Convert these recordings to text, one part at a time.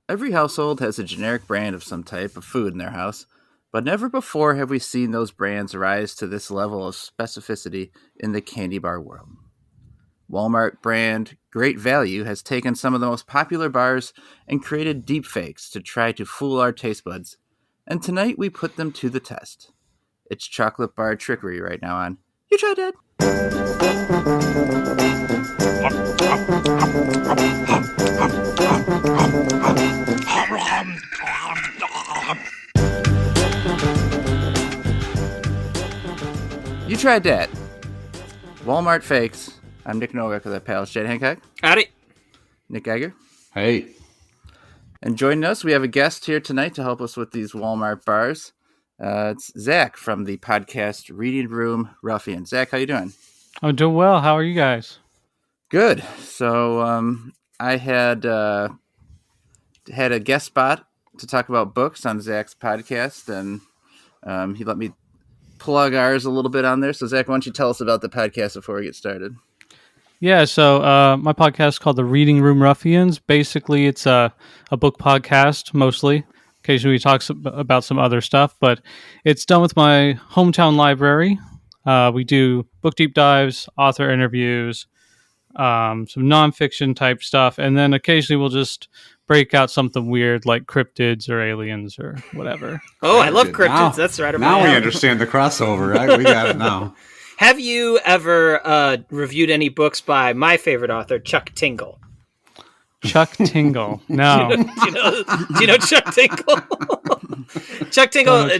Every household has a generic brand of some type of food in their house, but never before have we seen those brands rise to this level of specificity in the candy bar world. Walmart brand Great Value has taken some of the most popular bars and created deepfakes to try to fool our taste buds, and tonight we put them to the test. It's chocolate bar trickery right now on You Tried Dat. You Tried Dat. Walmart fakes. I'm Nick Nougat with that pal, Jed Hancock. Howdy. Nick Geiger. Hey. And joining us, we have a guest here tonight to help us with these Walmart bars. It's Zach from the podcast Reading Room Ruffians. Zach, how you doing? I'm doing well. How are you guys? Good. So I had a guest spot to talk about books on Zach's podcast, and he let me plug ours a little bit on there. So Zach, why don't you tell us about the podcast before we get started? Yeah, so my podcast is called the Reading Room Ruffians. Basically, it's a book podcast, mostly. Occasionally we talk about some other stuff, but it's done with my hometown library. We do book deep dives, author interviews, some nonfiction type stuff, and then occasionally we'll just break out something weird like cryptids or aliens or whatever. Oh, I love cryptids. That's right. Now we understand the crossover, right? We got it now. Have you ever reviewed any books by my favorite author, Chuck Tingle? Chuck Tingle. No. Do you know Chuck Tingle? Chuck Tingle,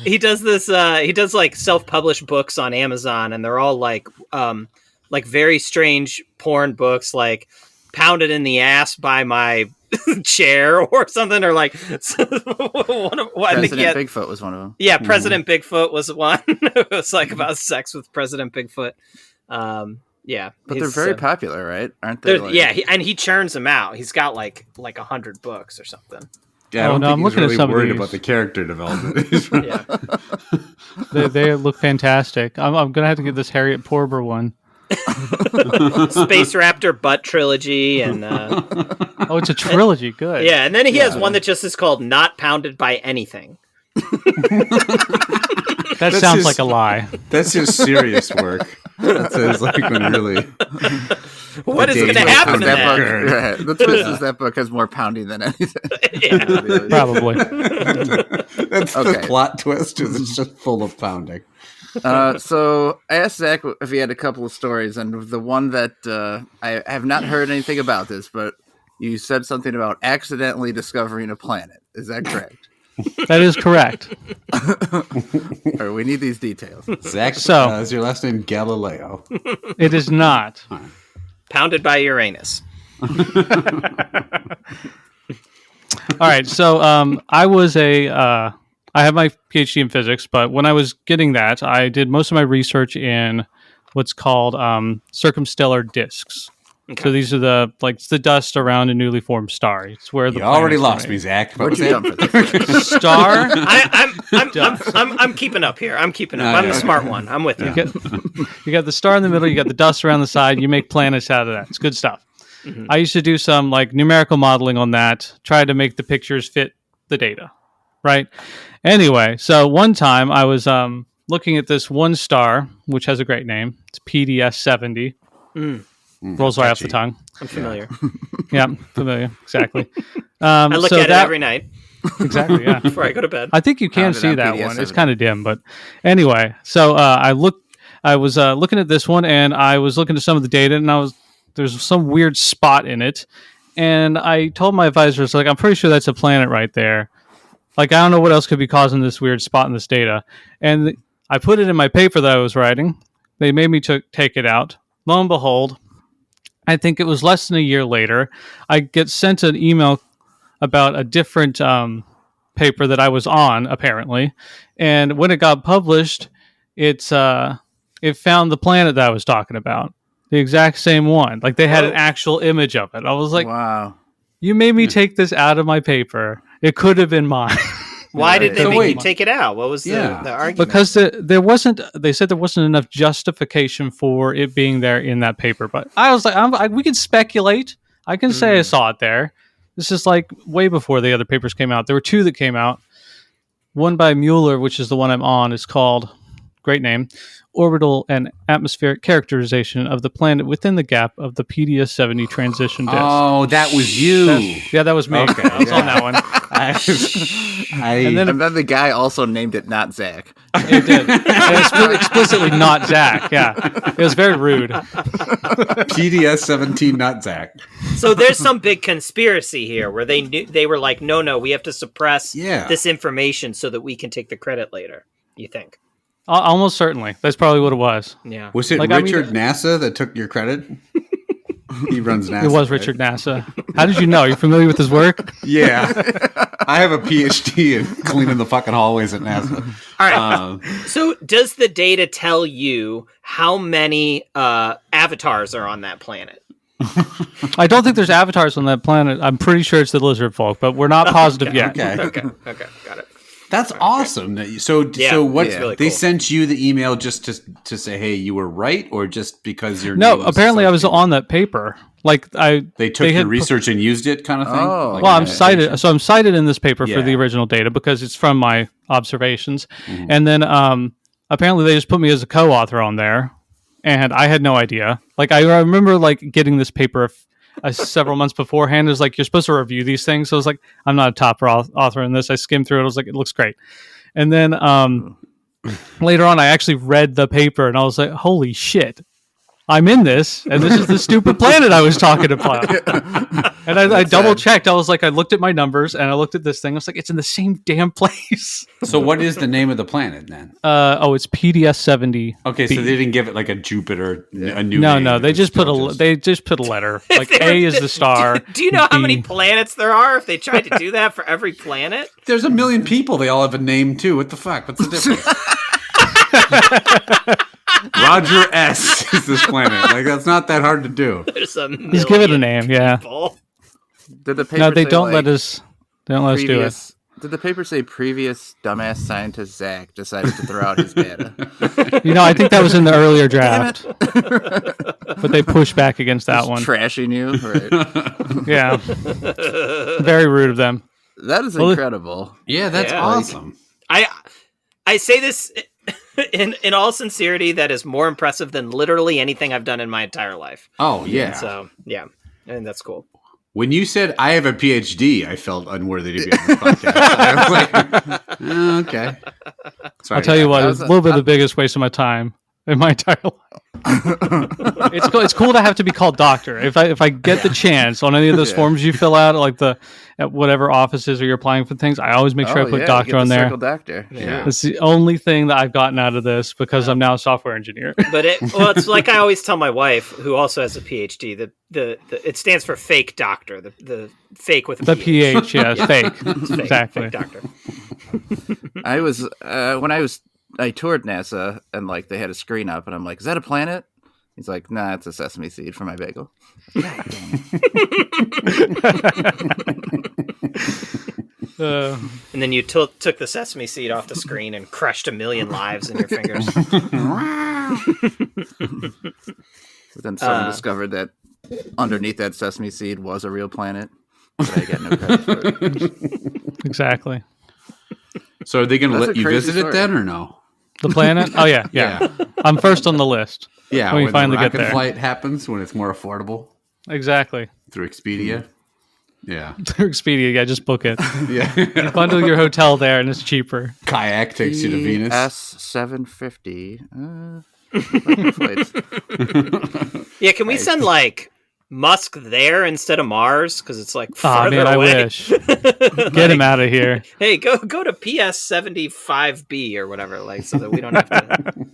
he does this, he does like self-published books on Amazon, and they're all like very strange porn books, like Pounded in the Ass by My Chair or something, or like President Bigfoot was one of them. Yeah, President Bigfoot was one. It was like about sex with President Bigfoot. Yeah, but they're very popular, right? Aren't they? Yeah, he churns them out. He's got like 100 books or something. Yeah, I don't think he's really worried about the character development. Yeah. They look fantastic. I'm gonna have to get this Harriet Porber one. Space Raptor Butt Trilogy, and oh, it's a trilogy. Good. Yeah, and then he has one that just is called Not Pounded by Anything. That sounds like a lie. That's his serious work. That sounds like when really. What is going to happen to that? Right. The twist is that book has more pounding than anything. Yeah. Probably. That's the plot twist. Is it's just full of pounding. So I asked Zach if he had a couple of stories, and the one that I have not heard anything about this, but you said something about accidentally discovering a planet. Is that correct? That is correct. Or we need these details. Zach, is your last name Galileo? It is not. Pounded by Uranus. All right, so I have my PhD in physics, but when I was getting that, I did most of my research in what's called circumstellar disks. Okay. So these are the dust around a newly formed star. It's where the you already lost me, Zach. What'd you jump for this? Star. I'm keeping up here. I'm keeping up. I'm the smart one. I'm with you. You got the star in the middle. You got the dust around the side. You make planets out of that. It's good stuff. Mm-hmm. I used to do some numerical modeling on that. Try to make the pictures fit the data. Right. Anyway, so one time I was looking at this one star, which has a great name. It's PDS 70. Rolls right off the tongue. I'm familiar. Yeah, familiar. Exactly. I look at it every night. Exactly, yeah. Before I go to bed. I think you can see that one. It's kind of dim, but anyway. So I was looking at this one, and I was looking at some of the data, and there's some weird spot in it. And I told my advisors, I'm pretty sure that's a planet right there. I don't know what else could be causing this weird spot in this data. And I put it in my paper that I was writing. They made me take it out. Lo and behold, I think it was less than a year later, I get sent an email about a different paper that I was on, apparently. And when it got published, it found the planet that I was talking about. The exact same one. They had an actual image of it. I was like, wow. You made me take this out of my paper. It could have been mine. Why did they make you take it out? What was the argument? Because they said there wasn't enough justification for it being there in that paper. But I was like, we can speculate. I can say I saw it there. This is like way before the other papers came out. There were 2 that came out. One by Mueller, which is the one I'm on, is called, great name, Orbital and Atmospheric Characterization of the Planet Within the Gap of the PDS-70 Transition Disk. Oh, that was you. That was me. Okay, I was on that one. And then the guy also named it not Zach. It did. It was explicitly not Zach. Yeah. It was very rude. PDS 17, not Zach. So there's some big conspiracy here where they were like, no, we have to suppress this information so that we can take the credit later. You think? Almost certainly. That's probably what it was. Yeah. Was it Richard NASA that took your credit? He runs NASA. It was Richard NASA. How did you know? You're familiar with his work? Yeah. I have a PhD in cleaning the fucking hallways at NASA. All right. So does the data tell you how many avatars are on that planet? I don't think there's avatars on that planet. I'm pretty sure it's the lizard folk, but we're not positive yet. Okay, got it. That's awesome. So what? Really they cool. sent you the email just to say, hey, you were right, or just because your No, apparently I was on that paper. Like they took your research and used it, kind of thing. Oh, like I'm cited. So I'm cited in this paper for the original data because it's from my observations, and then apparently they just put me as a co-author on there, and I had no idea. Like I remember like getting this paper several months beforehand. It was like, you're supposed to review these things. So I was like, I'm not a top author in this. I skimmed through it. I was like, it looks great. And then later on, I actually read the paper and I was like, holy shit, I'm in this. And this is the stupid planet I was talking about. And I double checked. I was like, I looked at my numbers and I looked at this thing. I was like, it's in the same damn place. So what is the name of the planet then? It's PDS-70. Okay, so they didn't give it like a Jupiter, a new No. name. They just put a letter. Like A is the star. Do you know how many planets there are if they tried to do that for every planet? There's 1 million people. They all have a name too. What the fuck? What's the difference? Roger S. is this planet. Like, that's not that hard to do. There's a million Just give it a name, yeah. people. Did the paper No, they say, don't like, let us. They don't let us do it. Did the paper say previous dumbass scientist Zach decided to throw out his data? I think that was in the earlier draft. But they pushed back against that one. Trashing you, right? Yeah. Very rude of them. That is incredible. Yeah, that's awesome. I say this in all sincerity, that is more impressive than literally anything I've done in my entire life. Oh, yeah. So, yeah. And that's cool. When you said I have a PhD, I felt unworthy to be on this podcast. I was like, okay. Sorry, I'll tell you what, it's a little bit the biggest waste of my time in my entire life. It's cool to have to be called doctor. If I get the chance on any of those forms you fill out, like at whatever offices or you're applying for things, I always make sure I put doctor on there. Doctor. Yeah. It's the only thing that I've gotten out of this because I'm now a software engineer. But it's like I always tell my wife, who also has a PhD, the it stands for fake doctor, the fake with a PH, yes, fake. Exactly. Fake doctor. I was I toured NASA and like they had a screen up and I'm like, is that a planet? He's like, nah, it's a sesame seed for my bagel. And then you took the sesame seed off the screen and crushed 1 million lives in your fingers. But then someone discovered that underneath that sesame seed was a real planet. But I get no credit for it. Exactly. So are they going to let you visit story. it then or no? The planet? Oh, yeah. I'm first on the list. Yeah, when we finally the get rocket there. flight happens, when it's more affordable Exactly. through Expedia. Yeah. Through Expedia, yeah, just book it. Yeah. Bundle your hotel there and it's cheaper. Kayak takes you to Venus. S750. Yeah, can we send like Musk there instead of Mars? Because it's like farther man, away. I wish. Get him out of here. Hey, go to PS75B or whatever, like, so that we don't have to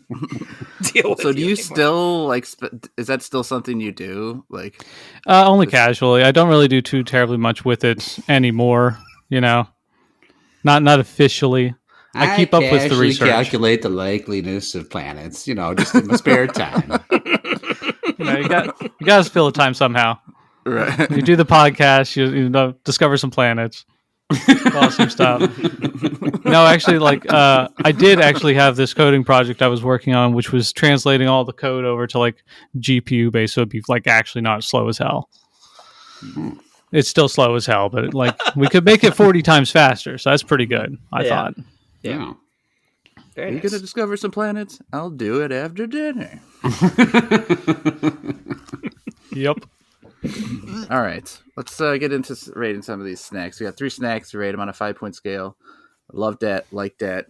deal with. So do you anymore. still like? Is that still something you do? Like, Only casually. I don't really do too terribly much with it anymore. Not officially. I keep up with the research. Calculate the likeliness of planets. Just in my spare time. You got to fill the time somehow. right? You do the podcast. You discover some planets. Awesome stuff. No, actually, I did actually have this coding project I was working on, which was translating all the code over to like GPU based, so it'd be like actually not slow as hell. It's still slow as hell, but like we could make it 40 times faster, so that's pretty good. I thought. Yeah. Are you gonna discover some planets? I'll do it after dinner. Yep. All right, let's get into rating some of these snacks. We got 3 snacks to rate them on a 5-point scale. Love that, like that,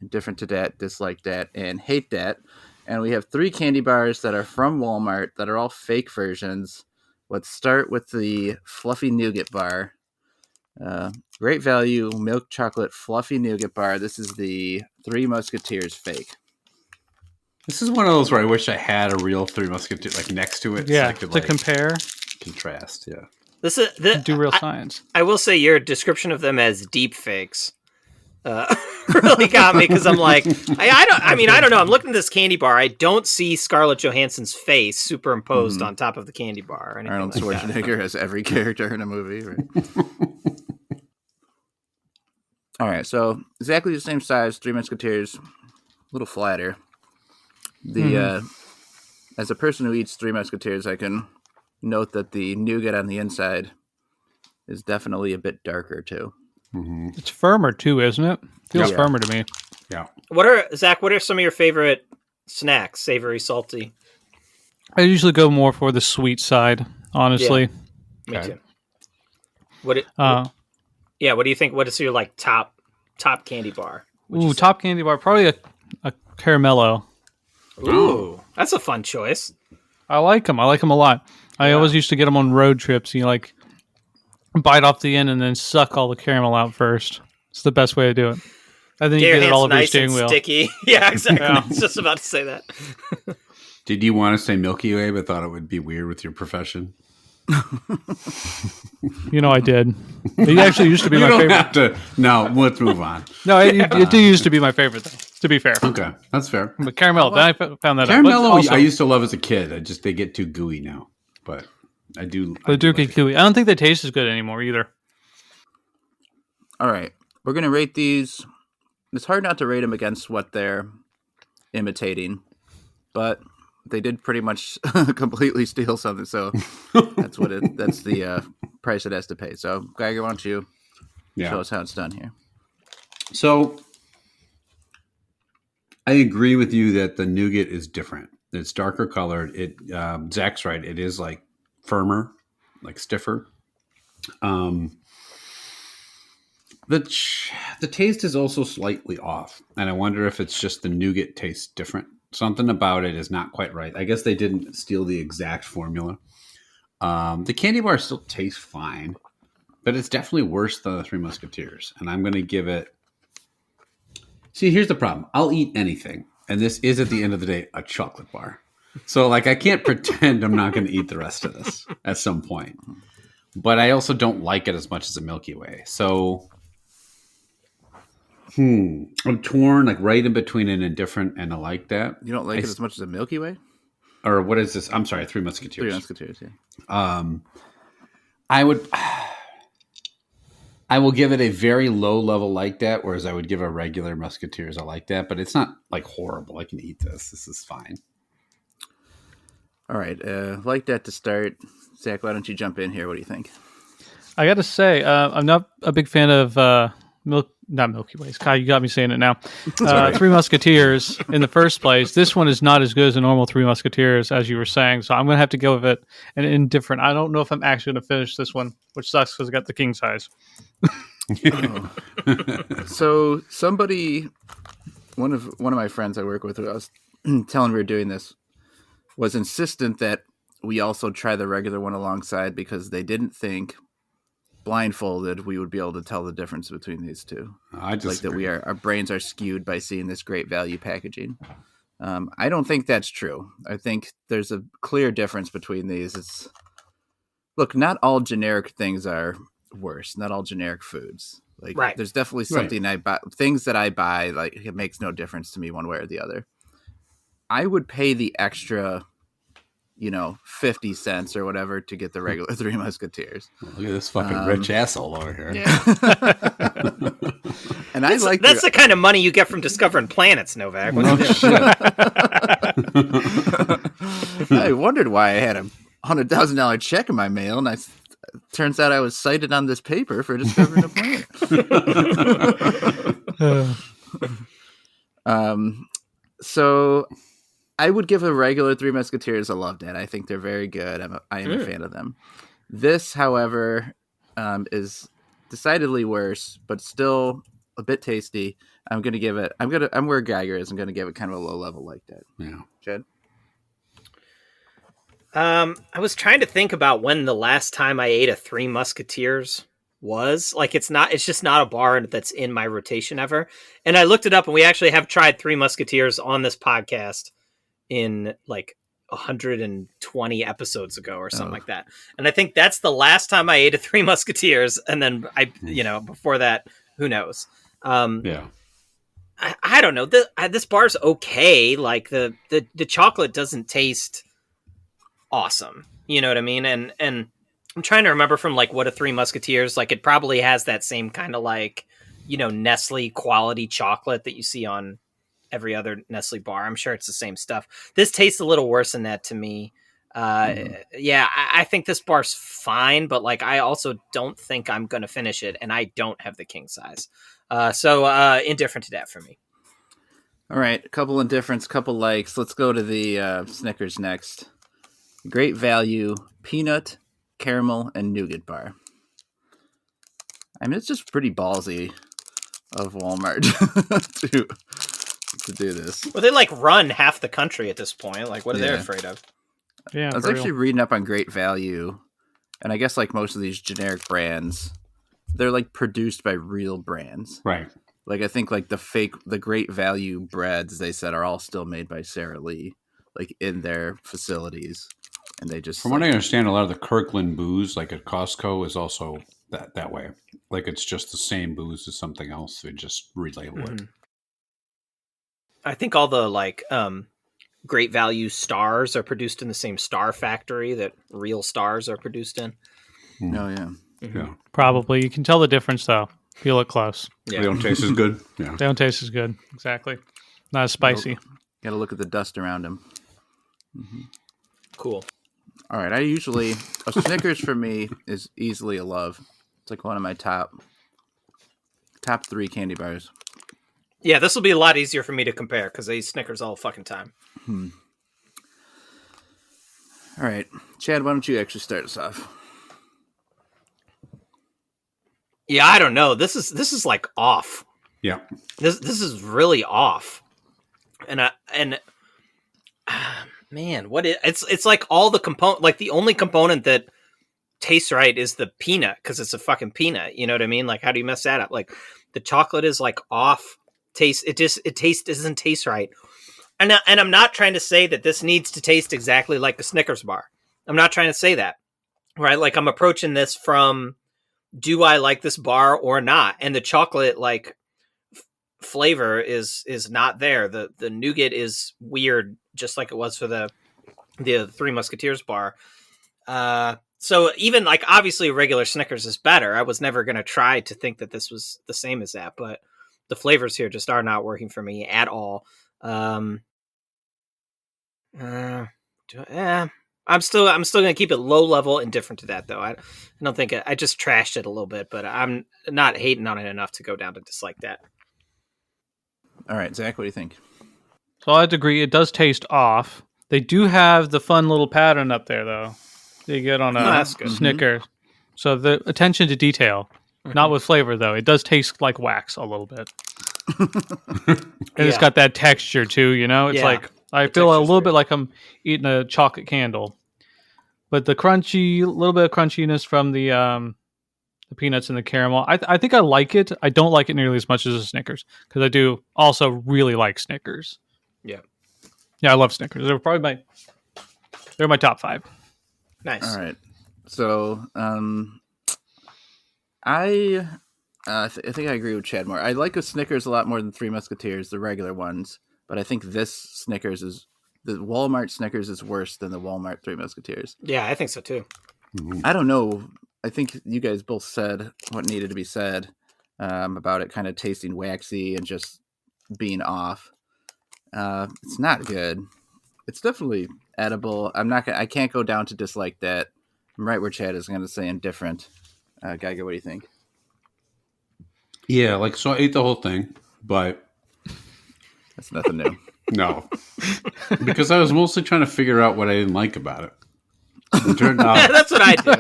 indifferent to that, dislike that, and hate that. And we have 3 candy bars that are from Walmart that are all fake versions. Let's start with the Fluffy Nougat Bar. Great value, milk chocolate Fluffy Nougat Bar. This is the Three Musketeers fake. This is one of those where I wish I had a real Three Musketeers like next to it. Yeah, so I could, to compare. Contrast, yeah. This is do real science. I will say your description of them as deep fakes really got me because I'm like, I don't know. I'm looking at this candy bar. I don't see Scarlett Johansson's face superimposed on top of the candy bar. Or Arnold like Schwarzenegger has every character in a movie. Right? All right, so exactly the same size, Three Musketeers, a little flatter. As a person who eats Three Musketeers, I can note that the nougat on the inside is definitely a bit darker too. Mm-hmm. It's firmer too, isn't it? Feels firmer to me. Yeah. What are some of your favorite snacks? Savory, salty? I usually go more for the sweet side, honestly. Yeah. Me too. What do you think? What is your like top candy bar? Top candy bar, probably a caramello. Ooh, that's a fun choice. I like them. I like them a lot. I always used to get them on road trips. You like bite off the end and then suck all the caramel out first. It's the best way to do it. And then you get it all over your steering wheel. Sticky. Yeah, exactly. I was just about to say that. Did you want to say Milky Way, but thought it would be weird with your profession? You know I did. It actually used to be my favorite. No, let's move on. No, it did used to be my favorite, though, to be fair. Okay, that's fair. But caramel, then I found that Caramello, out. Also, I used to love as a kid. They get too gooey now. But I do. They do get gooey. I don't think they taste as good anymore either. All right, we're going to rate these. It's hard not to rate them against what they're imitating, but they did pretty much completely steal something, so that's the price it has to pay. So, Geiger, why don't you show us how it's done here? So, I agree with you that the nougat is different. It's darker colored. Zach's right. It is like firmer, like stiffer. The taste is also slightly off, and I wonder if it's just the nougat tastes different. Something about it is not quite right. I guess they didn't steal the exact formula. The candy bar still tastes fine, but it's definitely worse than the Three Musketeers. And I'm going to give it... See, here's the problem. I'll eat anything, and this is, at the end of the day, a chocolate bar. So, like, I can't pretend I'm not going to eat the rest of this at some point. But I also don't like it as much as a Milky Way. So... I'm torn, like right in between an indifferent and a like that. You don't like it as much as a Milky Way? Or what is this? I'm sorry, Three Musketeers. Three Musketeers, yeah. I will give it a very low level like that, whereas I would give a regular Musketeers a like that, but it's not like horrible. I can eat this. This is fine. All right, like that to start. Zach, why don't you jump in here? What do you think? I got to say, I'm not a big fan of not Milky Ways. God, you got me saying it now. Three Musketeers in the first place. This one is not as good as a normal Three Musketeers, as you were saying. So I'm going to have to go with it an indifferent. I don't know if I'm actually going to finish this one, which sucks because I got the king size. So somebody, one of my friends I work with, who I was telling we were doing this, was insistent that we also try the regular one alongside because they didn't think blindfolded we would be able to tell the difference between these two. I just like that our brains are skewed by seeing this great value packaging. I don't think that's true. I think there's a clear difference between these. Look, not all generic things are worse. Not all generic foods. Like, right. There's definitely something I buy. Things that I buy, like, it makes no difference to me one way or the other. I would pay the extra, 50 cents or whatever to get the regular Three Musketeers. Look at this fucking rich asshole over here. Yeah. And that's the kind of money you get from discovering planets, Novak. No shit. I wondered why I had a $100,000 check in my mail, and I turns out I was cited on this paper for discovering a plant. So I would give a regular Three Musketeers a love, Dad. I think they're very good. I am a fan of them. This, however, is decidedly worse, but still a bit tasty. I'm where Geiger is. I'm gonna give it kind of a low level like that. Yeah. Jed? I was trying to think about when the last time I ate a Three Musketeers was. Like, it's just not a bar that's in my rotation ever. And I looked it up, and we actually have tried Three Musketeers on this podcast in like 120 episods ago or something like that. And I think that's the last time I ate a Three Musketeers. And then before that, who knows? Yeah. I don't know. This bar's okay. Like the chocolate doesn't taste awesome. You know what I mean? And I'm trying to remember from like what a Three Musketeers, like it probably has that same kind of like, Nestle quality chocolate that you see on every other Nestle bar. I'm sure it's the same stuff. This tastes a little worse than that to me. Yeah, I think this bar's fine, but like I also don't think I'm going to finish it, and I don't have the king size. So indifferent to that for me. All right, a couple indifferents, couple likes. Let's go to the Snickers next. Great value, peanut, caramel, and nougat bar. I mean, it's just pretty ballsy of Walmart to do this. Well, they like run half the country at this point. Like, what are they afraid of? Yeah, I was actually reading up on Great Value, and I guess like most of these generic brands, they're like produced by real brands. Right. Like I think like the Great Value breads they said are all still made by Sara Lee, like in their facilities. And they just, from what I understand, a lot of the Kirkland booze, like at Costco, is also that way. Like it's just the same booze as something else. They just relabel it. I think all the like Great Value stars are produced in the same star factory that real stars are produced in. Oh yeah, yeah. Probably. You can tell the difference though. If you look close. Yeah. They don't taste as good. Yeah, they don't taste as good. Exactly. Not as spicy. Got to look at the dust around them. Cool. All right, a Snickers for me is easily a love. It's like one of my top 3 candy bars. Yeah, this will be a lot easier for me to compare because I eat Snickers all fucking time. All right, Chad, why don't you actually start us off? Yeah, I don't know. This is like off. Yeah. This is really off. And man, it's like all the component, like the only component that tastes right is the peanut because it's a fucking peanut. You know what I mean? Like, how do you mess that up? Like, the chocolate is like off taste. It doesn't taste right. And I'm not trying to say that this needs to taste exactly like a Snickers bar. I'm not trying to say that, right? Like, I'm approaching this from, do I like this bar or not? And the chocolate like flavor is not there. The nougat is weird, just like it was for the Three Musketeers bar. So even like obviously regular Snickers is better. I was never going to try to think that this was the same as that, but the flavors here just are not working for me at all. I'm still going to keep it low level, indifferent to that though. I don't think I just trashed it a little bit, but I'm not hating on it enough to go down to dislike that. All right, Zach, what do you think? So I'd agree. It does taste off. They do have the fun little pattern up there, though. You get on a Snicker. So the attention to detail, not with flavor, though. It does taste like wax a little bit. And it's got that texture, too, you know? It's like, I feel a little bit like I'm eating a chocolate candle. But the little bit of crunchiness from the peanuts and the caramel, I think I like it. I don't like it nearly as much as a Snickers, because I do also really like Snickers. Yeah. Yeah, I love Snickers. They're my top 5. Nice. All right. So, I think I agree with Chad more. I like a Snickers a lot more than Three Musketeers, the regular ones. But I think the Walmart Snickers is worse than the Walmart Three Musketeers. Yeah, I think so too. I don't know. I think you guys both said what needed to be said about it kind of tasting waxy and just being off. It's not good. It's definitely edible. I can't go down to dislike that. I'm right where Chad is going to say indifferent. Geiger, what do you think? Yeah, so I ate the whole thing, but That's nothing new. no, because I was mostly trying to figure out what I didn't like about it. It turned out That's what I do.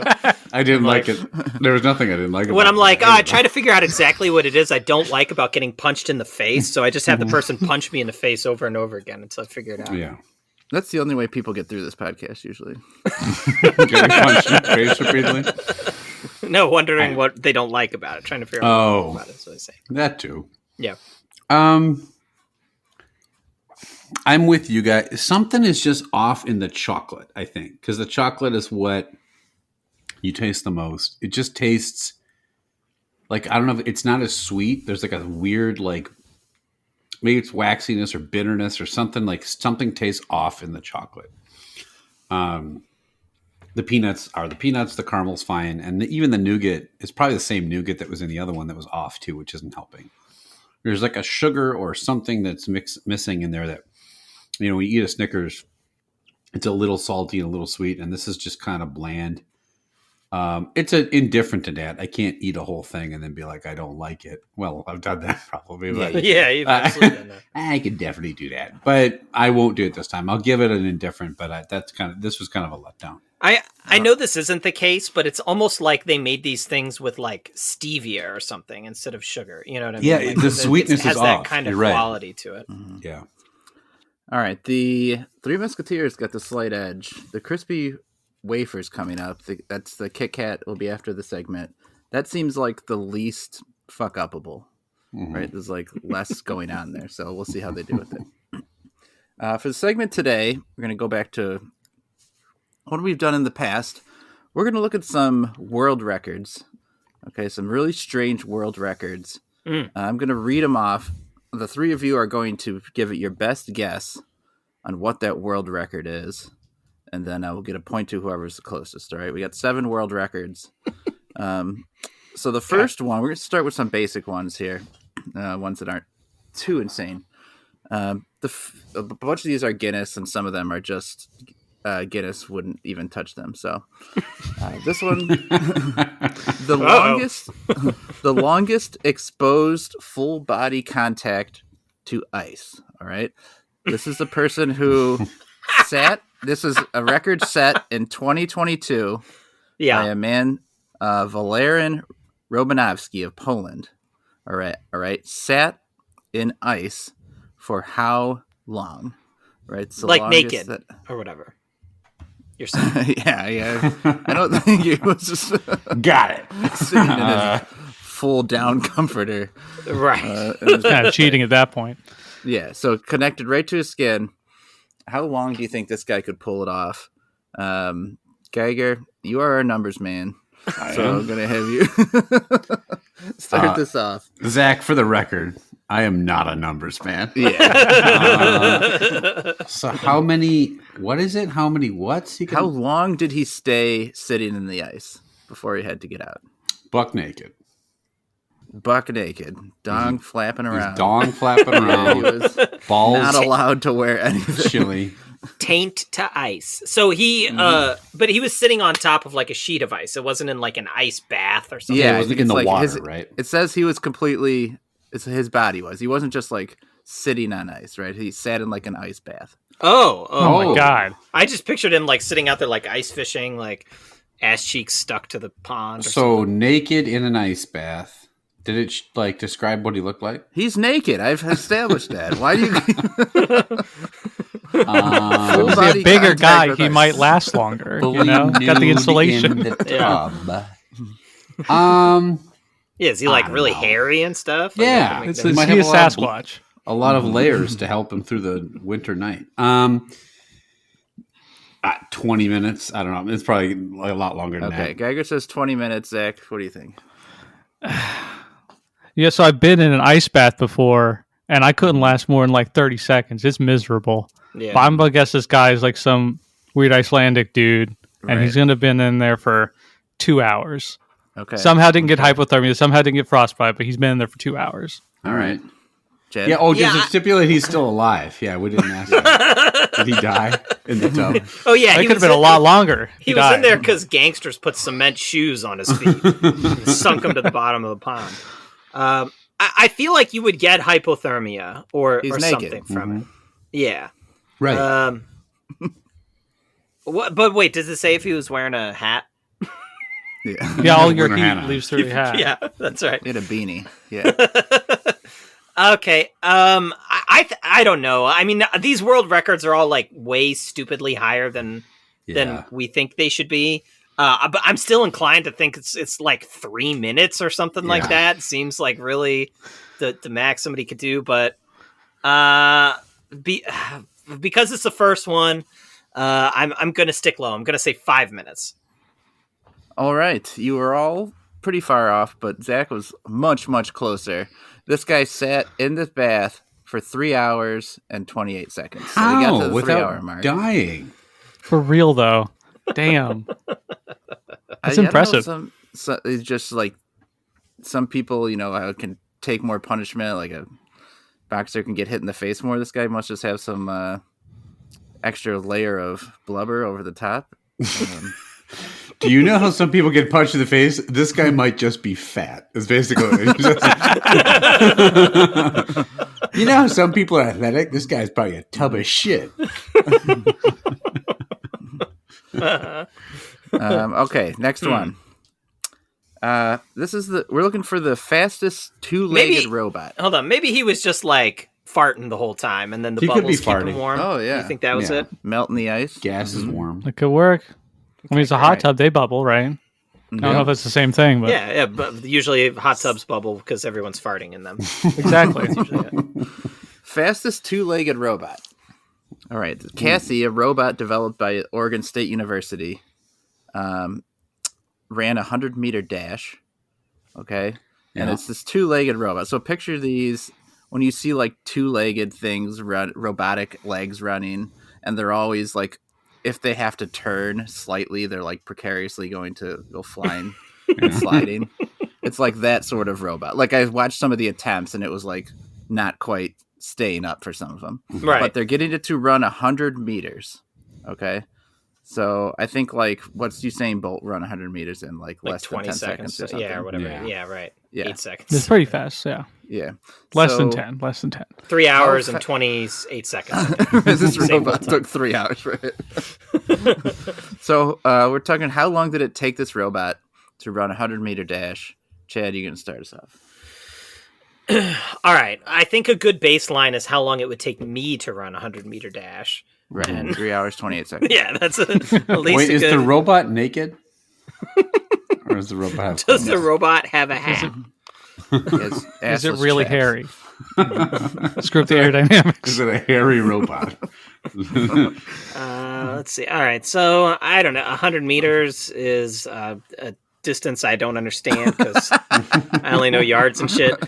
I didn't like it. There was nothing I didn't like about it. When I'm like, I try to figure out exactly what it is I don't like about getting punched in the face, so I just have the person punch me in the face over and over again until I figure it out. Yeah. That's the only way people get through this podcast, usually. Getting punched in the face repeatedly? No, wondering what they don't like about it. Trying to figure out what they don't like about it. That's what I say. That too. Yeah. I'm with you guys. Something is just off in the chocolate, I think, because the chocolate is what you taste the most. It just tastes like, I don't know, if it's not as sweet. There's like a weird, maybe it's waxiness or bitterness or something. Something tastes off in the chocolate. The peanuts are the peanuts. The caramel's fine, and even the nougat is probably the same nougat that was in the other one that was off too, which isn't helping. There's like a sugar or something that's missing in there that, when you eat a Snickers, it's a little salty and a little sweet, and this is just kind of bland. It's indifferent to that. I can't eat a whole thing and then be like, I don't like it. Well, I've done that probably. But, yeah, you've absolutely done that. I could definitely do that, but I won't do it this time. I'll give it an indifferent, but this was kind of a letdown. I know this isn't the case, but it's almost like they made these things with stevia or something instead of sugar. You know what I mean? Yeah, the sweetness has is that off. kind of You're quality to it. Mm-hmm. Yeah. All right, the Three Musketeers got the slight edge. The crispy wafers coming up. That's the Kit Kat will be after the segment. That seems like the least fuck upable, right? There's less going on there, so we'll see how they do with it. For the segment today, we're going to go back to what we've done in the past. We're going to look at some world records. Okay, some really strange world records. I'm going to read them off. The three of you are going to give it your best guess on what that world record is. And then I will get a point to whoever's the closest. All right, we got 7 world records. So the first one, we're going to start with some basic ones here. Ones that aren't too insane. A bunch of these are Guinness, and some of them are just Guinness wouldn't even touch them. So this one, the longest exposed full body contact to ice. All right, this is the person who sat. This is a record set in 2022 by a man, Walerin Romanowski of Poland. All right, sat in ice for how long? Right, so naked or whatever. You're saying. yeah. I don't think he was just got it. sitting in his full down comforter. Right. Kind of cheating at that point. Yeah, so connected right to his skin. How long do you think this guy could pull it off? Geiger, you are our numbers man. I'm going to have you start this off. Zach, for the record, I am not a numbers man. Yeah. So how many, what is it? How many whats? How long did he stay sitting in the ice before he had to get out? Buck naked. Dong flapping around. Dong flapping around. He was balls not allowed to wear anything. Chilly. Taint to ice. So he, but he was sitting on top of a sheet of ice. It wasn't in an ice bath or something. Yeah, it wasn't in the water, right? It says he was completely. His body was. He wasn't just sitting on ice, right? He sat in an ice bath. Oh my God! I just pictured him sitting out there ice fishing, ass cheeks stuck to the pond. So naked in an ice bath. Did it describe what he looked like? He's naked. I've established that. Why do you? If he's a bigger guy, he might last longer. Got the insulation. In the tub. Yeah, is he really hairy and stuff? Yeah, he's a Sasquatch. A lot of layers to help him through the winter night. 20 minutes. I don't know. It's probably a lot longer than that. Okay, Geiger says 20 minutes. Zach, what do you think? Yeah, so I've been in an ice bath before, and I couldn't last more than 30 seconds. It's miserable. Yeah. But I'm going to guess this guy is some weird Icelandic dude, and he's going to have been in there for 2 hours. Okay. Somehow didn't get hypothermia, somehow didn't get frostbite, but he's been in there for 2 hours. All right. Chad? Yeah. Oh, just to stipulate he's still alive. Yeah, we didn't ask him. Did he die in the tub? Oh yeah, that could have been a lot longer. He was in there because gangsters put cement shoes on his feet, and sunk him to the bottom of the pond. I feel like you would get hypothermia or something from it. Yeah. Right. But wait, does it say if he was wearing a hat? Yeah, all your heat leaves through your hat. Yeah, that's right. He had a beanie. Yeah. Okay. I don't know. I mean, these world records are all like way stupidly higher than we think they should be. But I'm still inclined to think it's like 3 minutes or something like that. Seems like really the max somebody could do. But because it's the first one, I'm going to stick low. I'm going to say 5 minutes. All right. You were all pretty far off, but Zach was much, much closer. This guy sat in this bath for 3 hours and 28 seconds. So How? he got to the Without 3 hour mark. Dying. For real, though. Damn. That's impressive. It's just like some people, can take more punishment. Like a boxer can get hit in the face more. This guy must just have some extra layer of blubber over the top. Do you know how some people get punched in the face? This guy might just be fat. Is basically what it is. You know how some people are athletic? This guy's probably a tub of shit. Okay, next one. We're looking for the fastest two-legged robot. Hold on, maybe he was just like farting the whole time, and then the bubbles keep him warm. Oh yeah, you think that was it? Melting the ice. Gas is warm. It could work. I mean, it's a hot tub; they bubble, right? I don't know if it's the same thing, but yeah. But usually hot tubs bubble because everyone's farting in them. Exactly. Fastest two-legged robot. All right, Cassie, a robot developed by Oregon State University, ran a 100-meter dash. Okay, and it's this two-legged robot. So picture these when you see like two-legged things, robotic legs running, and they're always like, if they have to turn slightly, they're like precariously going to go flying and sliding. It's like that sort of robot. Like I watched some of the attempts, and it was like not quite staying up for some of them. Right. But they're getting it to run 100 meters. Okay. So I think like what's Usain Bolt run 100 meters in like less 20 than 10 seconds or something. Yeah, or whatever. Yeah, right. Yeah. 8 seconds. It's pretty fast. Yeah. Yeah. Less than 10. 3 hours and 28 seconds. This robot took 3 hours, right? So we're talking, how long did it take this robot to run a 100-meter dash? Chad, you going to start us off? All right. I think a good baseline is how long it would take me to run a 100-meter dash. Right. And 3 hours, 28 seconds. Yeah, that's at least Wait, is the robot naked? Or does the robot have Does the robot have a hat? Is it really hairy? Screw up the aerodynamics. Is it a hairy robot? Let's see. All right. So, I don't know. 100 meters is a distance I don't understand because I only know yards and shit.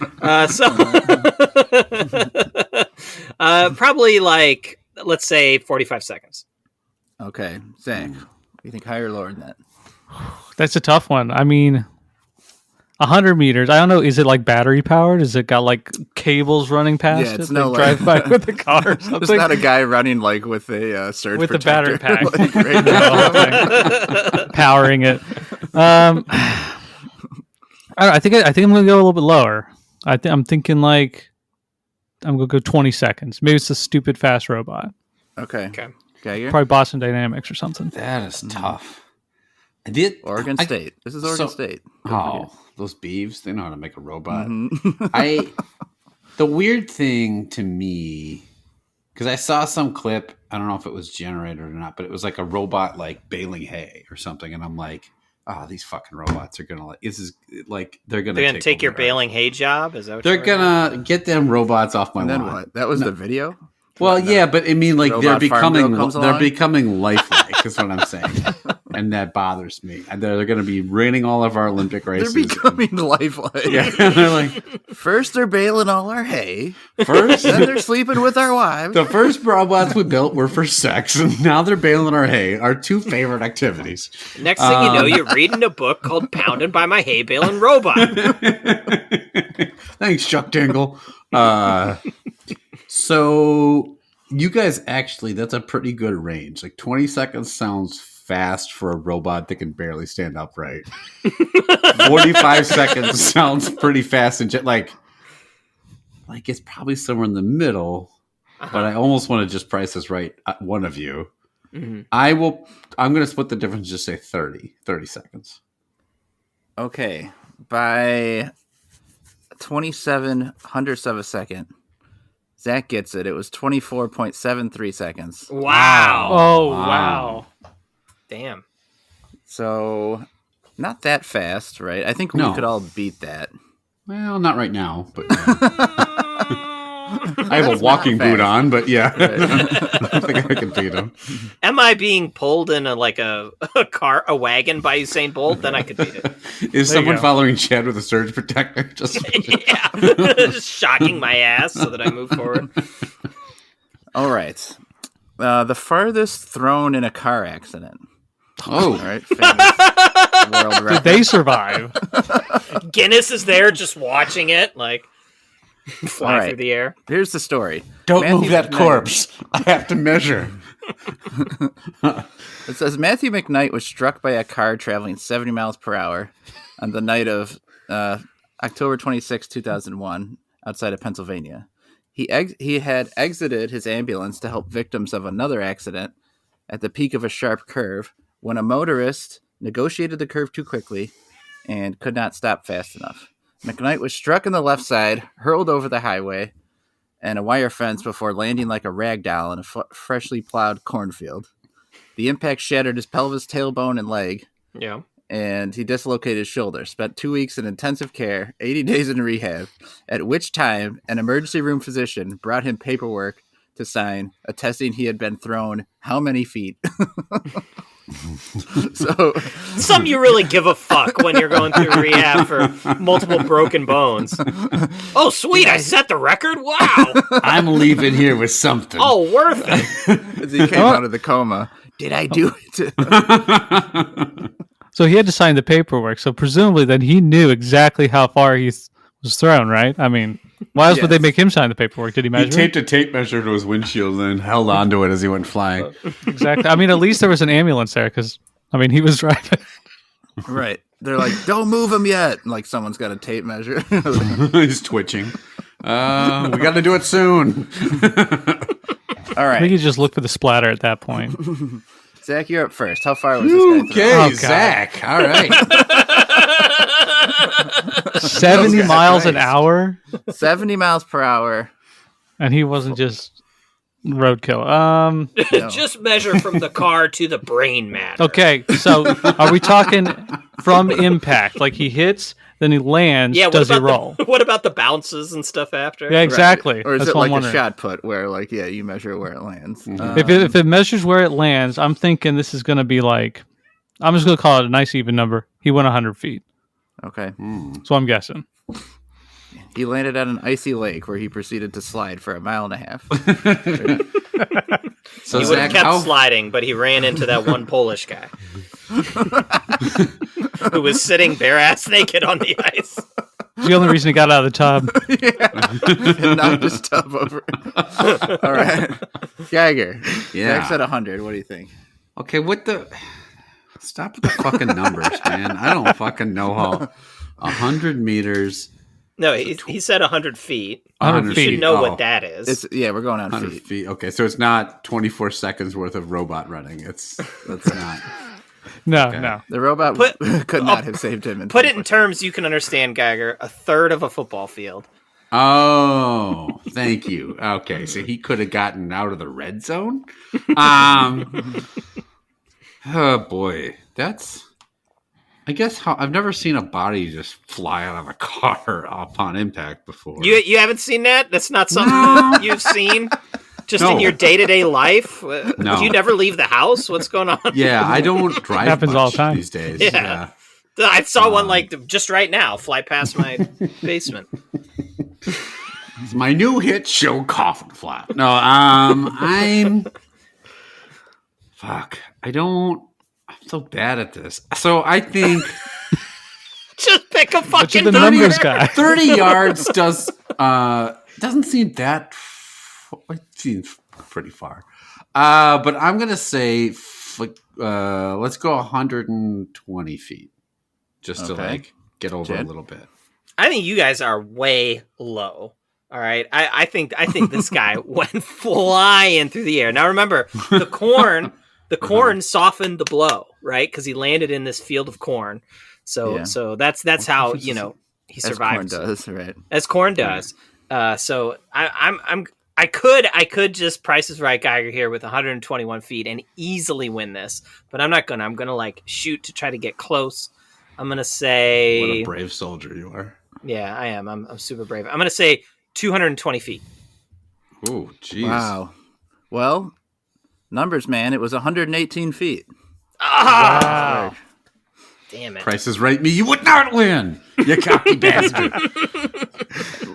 Probably like, let's say 45 seconds. Okay. Zach, you think higher or lower than that? That's a tough one. I mean, 100 meters. I don't know. Is it like battery powered? Is it got like cables running past it? It's no drive by with the car or something? There's not a guy running like with a surge with protector. the battery pack. Like, right now. Powering it. I don't know, I think I'm going to go a little bit lower. I'm thinking like I'm going to go 20 seconds. Maybe it's a stupid fast robot. Okay. Geiger? Probably Boston Dynamics or something. That is tough. Oregon State. This is Oregon State. Those beeves, they know how to make a robot. Mm-hmm. The weird thing to me, because I saw some clip, I don't know if it was generated or not, but it was like a robot like baling hay or something, and I'm like, these fucking robots are gonna they're gonna take your baling hay job. Is that what they're gonna get them robots off my lawn? And then what? That was the video. Well, yeah, but I mean, like they're becoming lifelike. Is what I'm saying, and that bothers me. And they're going to be raining all of our Olympic races. They're becoming lifelike. Yeah, they're like, first they're baling all our hay. Then they're sleeping with our wives. The first robots we built were for sex, and now they're baling our hay. Our two favorite activities. Next thing you know, you're reading a book called "Pounded by My Hay Baling Robot." Thanks, Chuck Tingle. So you guys actually, that's a pretty good range. Like 20 seconds sounds fast for a robot that can barely stand upright. 45 seconds sounds pretty fast and like it's probably somewhere in the middle. But I almost want to just price this right. One of you. Mm-hmm. I'm going to split the difference. Just say 30 seconds. Okay. By 27 hundredths of a second, Zach gets it. It was 24.73 seconds. Wow. Oh, wow. Damn. So, not that fast, right? I think we could all beat that. Well, not right now, but I have a walking boot on, but yeah, I think I can beat him. Am I being pulled in a wagon by Usain Bolt? Then I could beat it. Is someone following Chad with a surge protector? Just shocking my ass so that I move forward. All right. The farthest thrown in a car accident. Oh, all right. Famous world record. Did they survive? Guinness is there just watching it, like fly through the air. Here's the story. Don't move that corpse. I have to measure. It says Matthew McKnight was struck by a car traveling 70 miles per hour on the night of October 26, 2001, outside of Pennsylvania. He had exited his ambulance to help victims of another accident at the peak of a sharp curve when a motorist negotiated the curve too quickly and could not stop fast enough. McKnight was struck in the left side, hurled over the highway and a wire fence before landing like a rag doll in a freshly plowed cornfield. The impact shattered his pelvis, tailbone, and leg. Yeah. And he dislocated his shoulder. Spent 2 weeks in intensive care, 80 days in rehab, at which time an emergency room physician brought him paperwork to sign attesting he had been thrown how many feet. So some you really give a fuck when you're going through rehab for multiple broken bones. Oh, sweet! I set the record. Wow! I'm leaving here with something. Oh, worth it. As he came out of the coma, did I do it? So he had to sign the paperwork. So presumably, then he knew exactly how far he was thrown, right? I mean, why else would they make him sign the paperwork? Did he measure? He taped a tape measure to his windshield and held onto it as he went flying. Exactly. I mean, at least there was an ambulance there because, I mean, he was driving. Right. They're like, don't move him yet. Like someone's got a tape measure. He's twitching. We got to do it soon. All right. I think he just looked for the splatter at that point. Zach, you're up first. How far was this guy? Okay, Zach. All right. 70 miles an hour? 70 miles per hour. And he wasn't just roadkill. No. Just measure from the car to the brain matter. Okay, so are we talking from impact? Like he hits, then he lands, does he roll? What about the bounces and stuff after? Yeah, exactly. Right. Or is it like a shot put where, like, you measure where it lands? Mm-hmm. If it measures where it lands, I'm thinking this is going to be like, I'm just going to call it a nice even number. He went 100 feet. Okay. So I'm guessing. He landed at an icy lake where he proceeded to slide for 1.5 miles. So he would have kept sliding, but he ran into that one Polish guy who was sitting bare ass naked on the ice. It's the only reason he got out of the tub. Yeah. Knocked his tub over. All right. Geiger. Yeah. Zach's at 100. What do you think? Okay, stop with the fucking numbers, man. I don't fucking know how 100 meters. No, he said 100 feet. 100 feet. You should know what that is. We're going on 100 feet. Okay, so it's not 24 seconds worth of robot running. That's not. No. The robot could not have saved him. Put it in terms you can understand, Geiger. A third of a football field. Oh, thank you. Okay, so he could have gotten out of the red zone? Oh, boy. That's... I guess I've never seen a body just fly out of a car upon impact before. You haven't seen that? That's not something you've seen just in your day-to-day life? No. Do you never leave the house? What's going on? Yeah, I don't drive happens much all the time these days. Yeah. I saw one just right now fly past my basement. It's my new hit show, Coffin Flat. No, I'm so bad at this. So I think Just pick a fucking the number. numbers guy. 30 yards doesn't seem that. It seems pretty far. But I'm gonna say, let's go 120 feet, just to like get over a little bit. I think you guys are way low. All right, I think this guy went flying through the air. Now remember, the corn softened the blow, right? Because he landed in this field of corn. So that's how he survived. As corn does, right? As corn does. So I could just Price is Right Geiger here with 121 feet and easily win this, but I'm not gonna. I'm gonna like shoot to try to get close. I'm gonna say, what a brave soldier you are. Yeah, I am. I'm super brave. I'm gonna say 220 feet. Oh, jeez. Wow. Well, numbers, man. It was 118 feet. Ah! Wow. Damn it. Price is Right me. You would not win. You cocky bastard.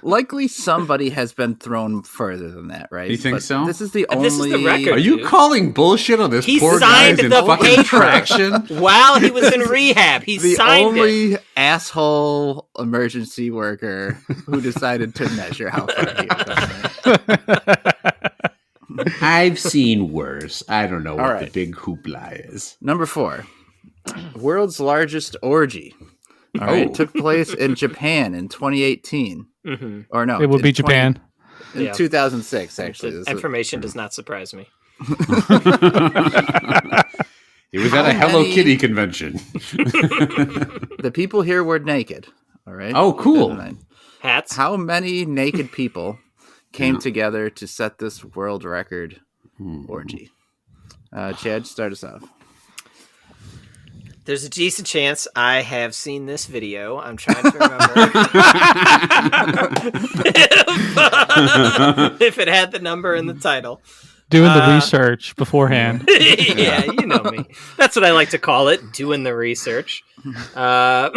Likely somebody has been thrown further than that, right? You think so? This is the only... This is the record. Are you calling bullshit on this he poor signed guy's in the fucking paper traction? while he was in rehab. He the signed only it. asshole emergency worker who decided to measure how far he was. I've seen worse. I don't know what right. the big hoopla is. Number 4. World's largest orgy. All right. It took place in Japan in 2018. Mm-hmm. Or no. It would be Japan. In 2006, actually. The information does not surprise me. It was at a Hello Kitty convention. The people here were naked. All right. Oh, cool. Hats. How many naked people came together to set this world record orgy? Chad, start us off. There's a decent chance I have seen this video. I'm trying to remember if it had the number in the title. Doing the research beforehand. Yeah, you know me. That's what I like to call it, doing the research. My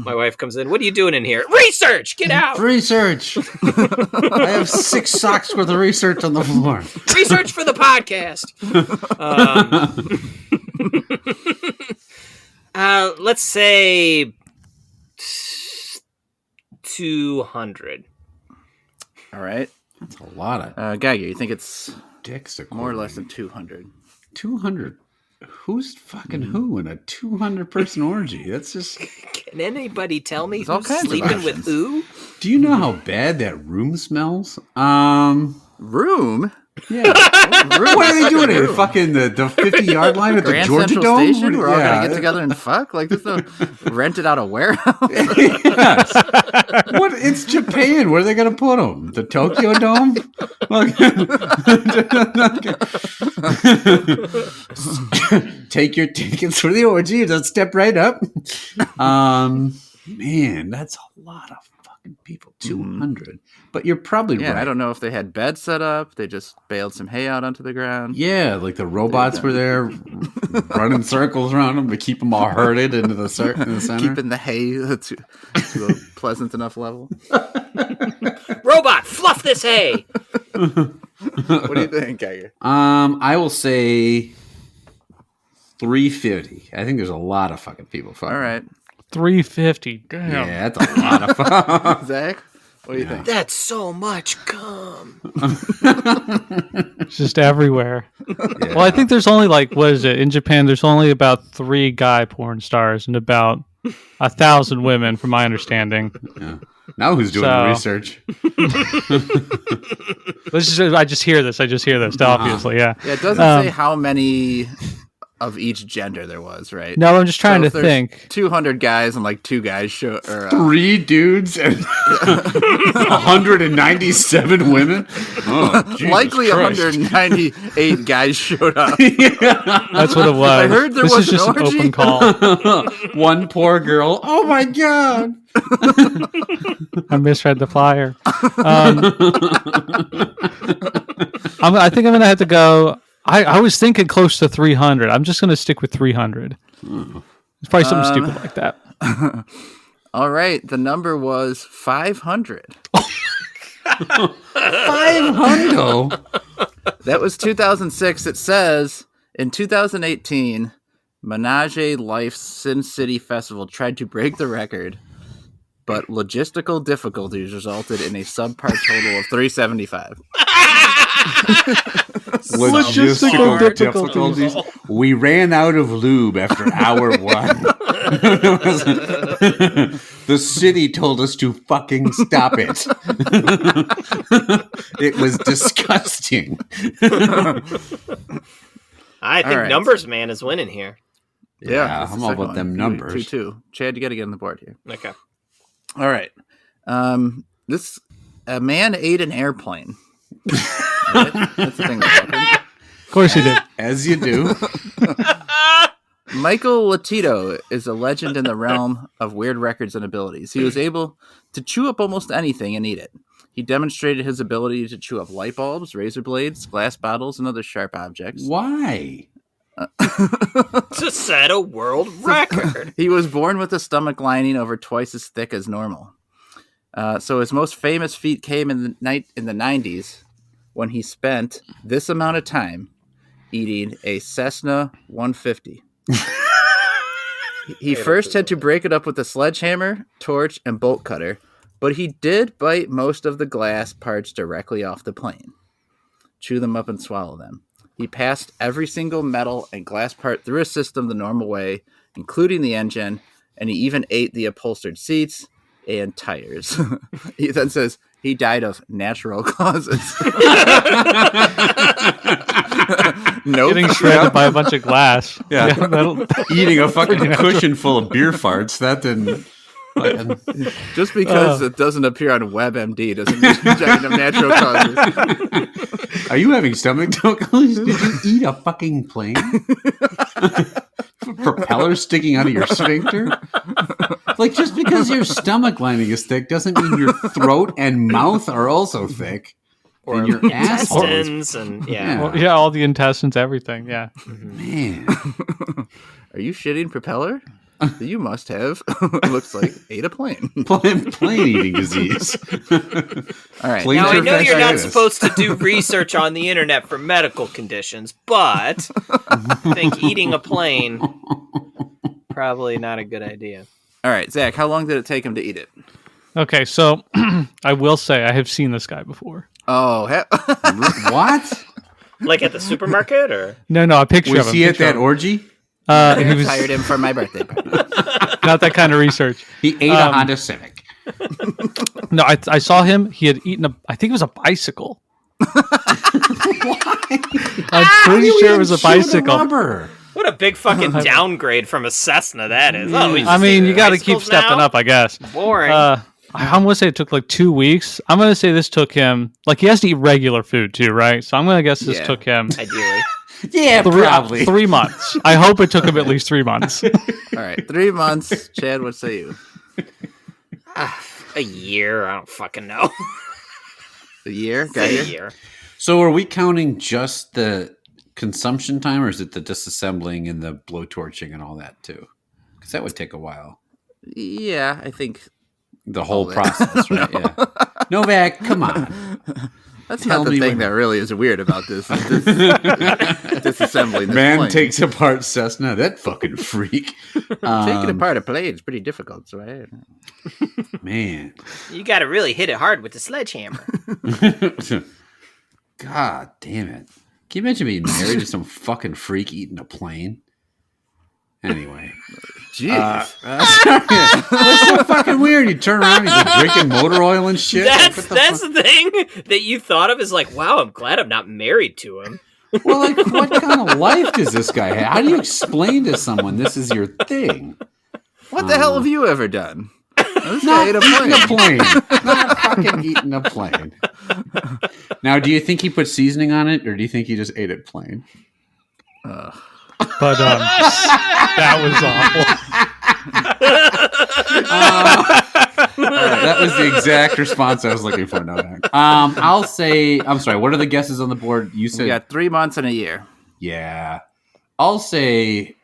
wife comes in. What are you doing in here? Research! Get out! Research! I have 6 socks worth of research on the floor. Research for the podcast. Let's say 200. All right. That's a lot of Geiger, you think it's dicks more or less than 200? 200. Who's fucking who in a 200-person orgy? That's just... Can anybody tell me all who's kinds of sleeping with options. who? Do you know how bad that room smells? Room? Yeah. What are they doing here? Fucking the 50-yard line at the Grand Georgia Central Dome? Station? We're all going to get together and fuck? Like, there's no rented out a warehouse? Yes. What? It's Japan. Where are they going to put them? The Tokyo Dome? Take your tickets for the orgy. Just step right up. Man, that's a lot of fucking people. 200. But you're probably right. I don't know if they had beds set up. They just bailed some hay out onto the ground. Yeah, like the robots were there running circles around them to keep them all herded into the center. Keeping the hay to a pleasant enough level. Robot, fluff this hay. What do you think, Geiger? I will say 350. I think there's a lot of fucking people fucking. All right. 350. Damn. Yeah, that's a lot of fun. Zach, what do you think? That's so much cum. It's just everywhere. Yeah. Well, I think there's only what is it? In Japan, there's only about 3 guy porn stars and about 1,000 women, from my understanding. Yeah. Now who's doing the research? I just hear this, obviously, yeah. Yeah, it doesn't say how many of each gender there was, right? No, I'm just trying to think. 200 guys and 2 guys show... 3 dudes and 197 women? Oh, likely Christ. 198 guys showed up. That's what it was. I heard there this was is just an orgy. an open call. One poor girl. Oh my God. I misread the flyer. I think I'm going to have to go... I was thinking close to 300. I'm just going to stick with 300. It's probably something stupid like that. All right. The number was 500. 500? That was 2006. It says in 2018, Menage Life's Sin City Festival tried to break the record, but logistical difficulties resulted in a subpar total of 375. Logistical difficulties. We ran out of lube after hour 1. The city told us to fucking stop it. It was disgusting. I think Numbers Man is winning here. Yeah, I'm all about them numbers. 2-2. Chad, you got to get on the board here. Okay. All right. A man ate an airplane. Right? That's the thing that happened. Of course he did. As you do. Michael Latito is a legend in the realm of weird records and abilities. He was able to chew up almost anything and eat it. He demonstrated his ability to chew up light bulbs, razor blades, glass bottles, and other sharp objects. Why? To set a world record. He was born with a stomach lining over twice as thick as normal. So his most famous feat came in the 90s when he spent this amount of time eating a Cessna 150. He first had to break it up with a sledgehammer, torch, and bolt cutter, but he did bite most of the glass parts directly off the plane, chew them up and swallow them. He passed every single metal and glass part through a system the normal way, including the engine, and he even ate the upholstered seats and tires. He then says he died of natural causes. Nope. Getting shredded by a bunch of glass. Yeah. Eating a fucking cushion full of beer farts. That didn't... Just because it doesn't appear on WebMD doesn't mean you're dying of natural causes. Are you having stomach difficulties? Did you eat a fucking plane? Propeller sticking out of your sphincter? Like, just because your stomach lining is thick doesn't mean your throat and mouth are also thick. Or and your intestines and all the intestines, everything. Yeah. Man. Are you shitting propeller? You must have. Looks like ate a plane. Plane eating disease. All right. Now I know you're not supposed to do research on the internet for medical conditions, but I think eating a plane probably not a good idea. All right, Zach, how long did it take him to eat it? Okay, so I will say I have seen this guy before. Oh, what? Like at the supermarket, or no? A picture of him. Was he at that orgy? He hired him for my birthday party. Not that kind of research. He ate a Honda Civic. No, I saw him. He had eaten I think it was a bicycle. I'm pretty sure it was a bicycle. What a big fucking downgrade from a Cessna that is. Oh, I mean, you got to keep stepping up, I guess. Boring. I'm going to say it took like 2 weeks. I'm going to say this took him, like he has to eat regular food too, right? So I'm going to guess this took him. Ideally. Yeah, probably. 3 months. I hope it took him at least 3 months. All right, 3 months. Chad, what say you? A year? I don't fucking know. A year? A year. So are we counting just the consumption time, or is it the disassembling and the blowtorching and all that too? Because that would take a while. Yeah, I think the whole process, right? Yeah. Novak, come on. That's not the thing that really is weird about this. Disassembling this Man plane. takes apart Cessna. That fucking freak. Taking apart a plane is pretty difficult. So man, you got to really hit it hard with the sledgehammer. God damn it. Can you imagine being married to some fucking freak eating a plane? Anyway. Jeez. That's so fucking weird. You turn around, he's like drinking motor oil and shit. That's the thing that you thought of is like, wow, I'm glad I'm not married to him. Well, like, what kind of life does this guy have? How do you explain to someone this is your thing? What the hell have you ever done? Not eating a plane. Not fucking eating a plane. Now, do you think he put seasoning on it, or do you think he just ate it plain? But that was awful. That was the exact response I was looking for. No, I'll say. I'm sorry. What are the guesses on the board? You said we got 3 months and a year. Yeah, I'll say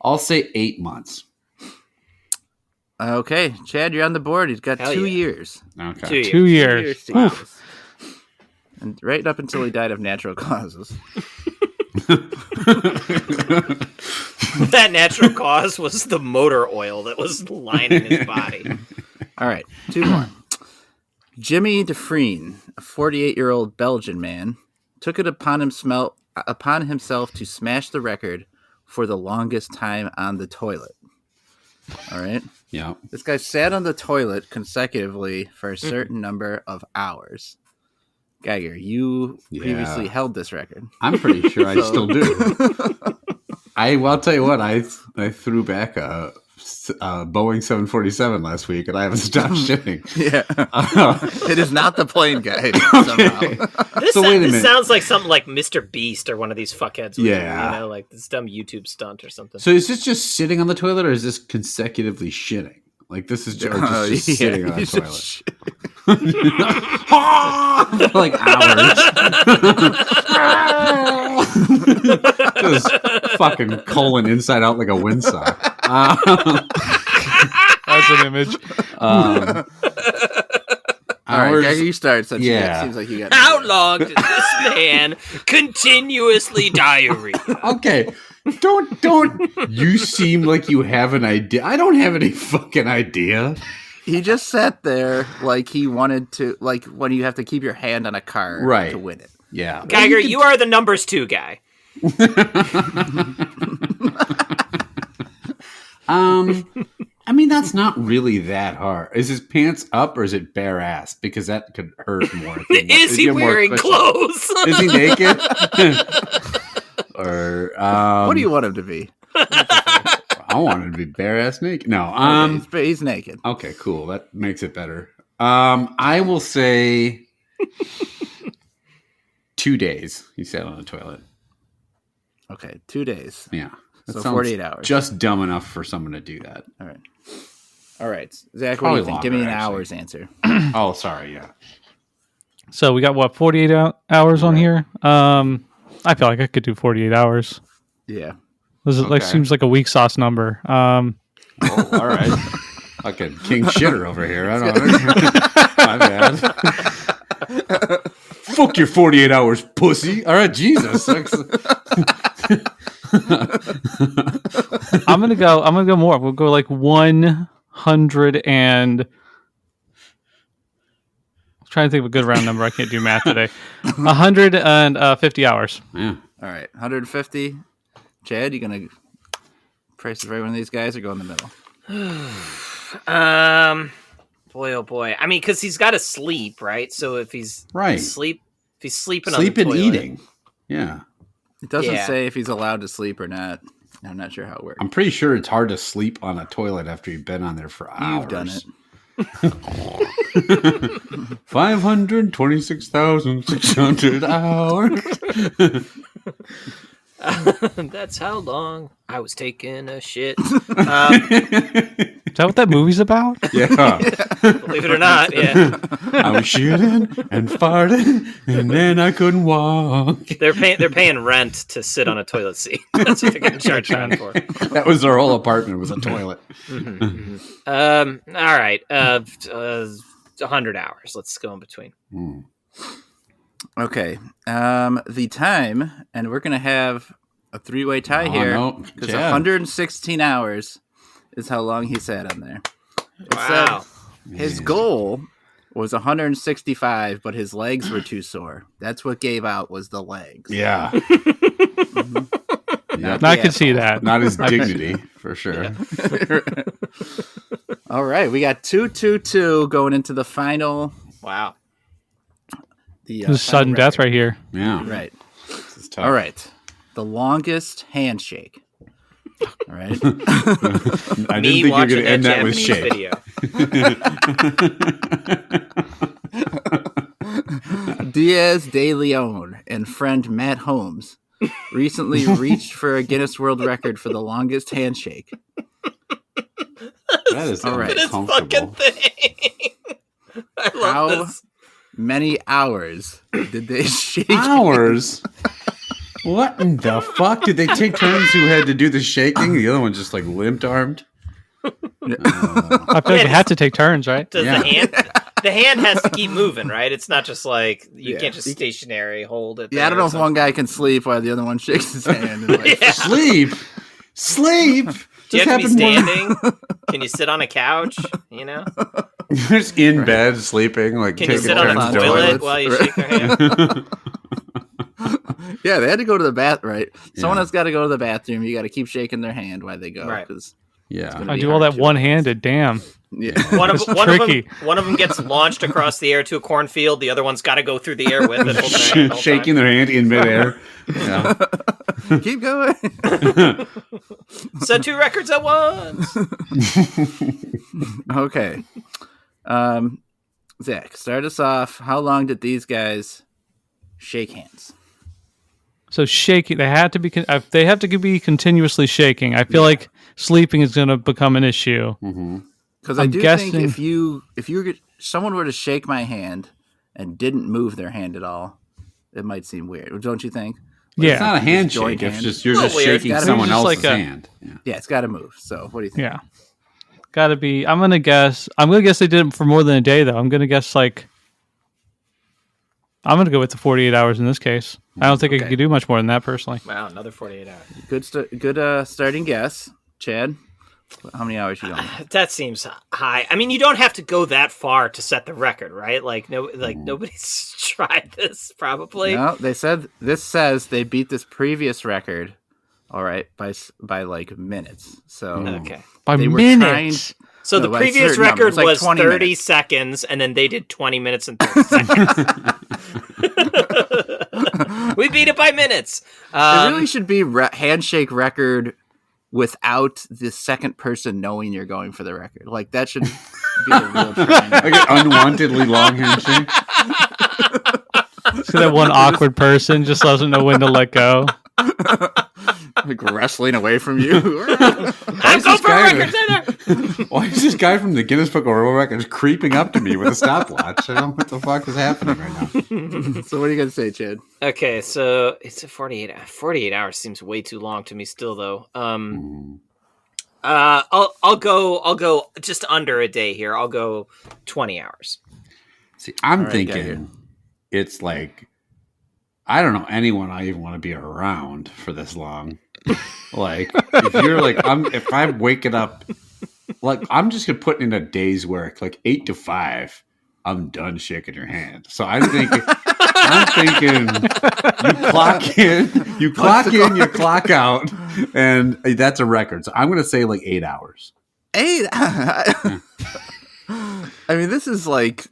8 months. Okay, Chad, you're on the board. He's got 2 years. Okay, 2 years. And right up until he died of natural causes. That natural cause was the motor oil that was lining his body. All right, 2 more. Jimmy Defreen, a 48-year-old Belgian man, took it upon himself to smash the record for the longest time on the toilet. All right? Yeah. This guy sat on the toilet consecutively for a certain number of hours. Geiger, you previously held this record. I'm pretty sure I still do. I'll tell you what, I threw back a Boeing 747 last week, and I haven't stopped shitting. Yeah. It is not the plane guy, somehow. This sounds like something like Mr. Beast or one of these fuckheads. Yeah. You know, like this dumb YouTube stunt or something. So is this just sitting on the toilet, or is this consecutively shitting? Like, this is just sitting on the toilet. For like hours. Just fucking colon inside out like a windsock. That's an image. All right, Geiger, you start. Since it seems like you got. How long did this man continuously diarrhea? Okay. Don't you seem like you have an idea. I don't have any fucking idea. He just sat there like he wanted to, like when you have to keep your hand on a card to win it. Yeah. Geiger, you are the numbers 2 guy. I mean, that's not really that hard. Is his pants up or is it bare ass? Because that could hurt more. Is he wearing clothes? Is he naked? Or what do you want him to be? I want him to be bare ass naked. No, he's naked. Okay, cool. That makes it better. I will say 2 days. He sat on the toilet. Okay, 2 days. Yeah. So 48 hours. Just dumb enough for someone to do that. All right. Zach, what do you think? Give me an hour's answer. Oh, sorry. Yeah. So we got 48 hours on here. I feel like I could do 48 hours. Yeah. This is seems like a weak sauce number. Oh, all right. Fucking king shitter over here. I don't know. My bad. Fuck your 48 hours, pussy. All right, Jesus. I'm gonna go more. We'll go like 100 and. I'm trying to think of a good round number. I can't do math today. 150 hours. Yeah. All right, 150. Chad, you gonna price of every one of these guys or go in the middle? Boy, oh boy. I mean, because he's got to sleep, right? So if he's sleeping on the toilet, eating. Yeah. It doesn't say if he's allowed to sleep or not. I'm not sure how it works. I'm pretty sure it's hard to sleep on a toilet after you've been on there for hours. You've done it. 526,600 hours. That's how long I was taking a shit. Is that what that movie's about? Yeah. Believe it or not, yeah. I was shitting and farting, and then I couldn't walk. They're paying rent to sit on a toilet seat. That's what they're getting charged rent for. That was their whole apartment, was a toilet. All right. 100 hours. Let's go in between. Okay. The time, and we're gonna have a 3-way tie here because 116 hours is how long he sat on there. Wow. His goal was 165, but his legs were too sore. That's what gave out, was the legs. Yeah. Yeah, I can see that. Not his dignity, for sure. Yeah. All right, we got 2-2-2 going into the final. Wow. This is sudden death right here. Yeah. Right. This is tough. All right. The longest handshake. All right. I didn't think you were going to end that with shake. Diaz de Leon and friend Matt Holmes recently reached for a Guinness World Record for the longest handshake. That is all right. Fucking thing. I love this. Many hours did they shake? Hours? What in the fuck? Did they take turns who had to do the shaking? The other one just like limped armed? I feel like they had to take turns, right? Does the the hand has to keep moving, right? It's not just like you can't just stationary hold it. Yeah, I don't know if one guy can sleep while the other one shakes his hand. And like, Sleep. Do you have to be standing? Can you sit on a couch? You know, you're just in bed sleeping. Like, can you sit on a toilet while you shake their hand? Yeah, they had to go to the bath. Right, someone has got to go to the bathroom. You got to keep shaking their hand while they go. Right. I do all that one-handed. Damn. Yeah. One of them gets launched across the air to a cornfield. The other one's got to go through the air with it, shaking their hand in midair. Yeah. Keep going. Set 2 records at once. Okay. Zach, start us off. How long did these guys shake hands? So shaking, they have to be continuously shaking. I feel like sleeping is going to become an issue. Because I do think if someone were to shake my hand and didn't move their hand at all, it might seem weird. Don't you think? Like, it's not a handshake. It's just you're just shaking someone else's hand. Yeah, it's got to move. So what do you think? Yeah, got to be. I'm gonna guess they did it for more than a day though. I'm gonna guess I'm gonna go with the 48 hours in this case. I don't think I could do much more than that personally. Wow, another 48 hours. Good starting guess, Chad. How many hours you going? That seems high. I mean, you don't have to go that far to set the record, right? Like nobody's tried this probably. No, this says they beat this previous record. All right, by like minutes. So okay, by minutes. So the previous record was 30 minutes. seconds, and then they did 20 minutes and 30 seconds. We beat it by minutes. It really should be handshake record without the second person knowing you're going for the record. Like, that should be the real trend. Like an unwantedly long handshake. So that one awkward person just doesn't know when to let go. Like wrestling away from you. I'm going for a record center. Why is this guy from the Guinness Book of World Records creeping up to me with a stopwatch? I don't know what the fuck is happening right now. So what are you going to say, Chad? Okay, so it's a 48 hours seems way too long to me still, though. I'll go just under a day here. I'll go 20 hours. See, I'm thinking it's like, I don't know anyone I even want to be around for this long. Like, if you're like, if I'm waking up, like, I'm just gonna put in a day's work, like 8 to 5. I'm done shaking your hand. So I'm thinking you clock out, and that's a record. So I'm gonna say like 8 hours. 8? I mean, this is like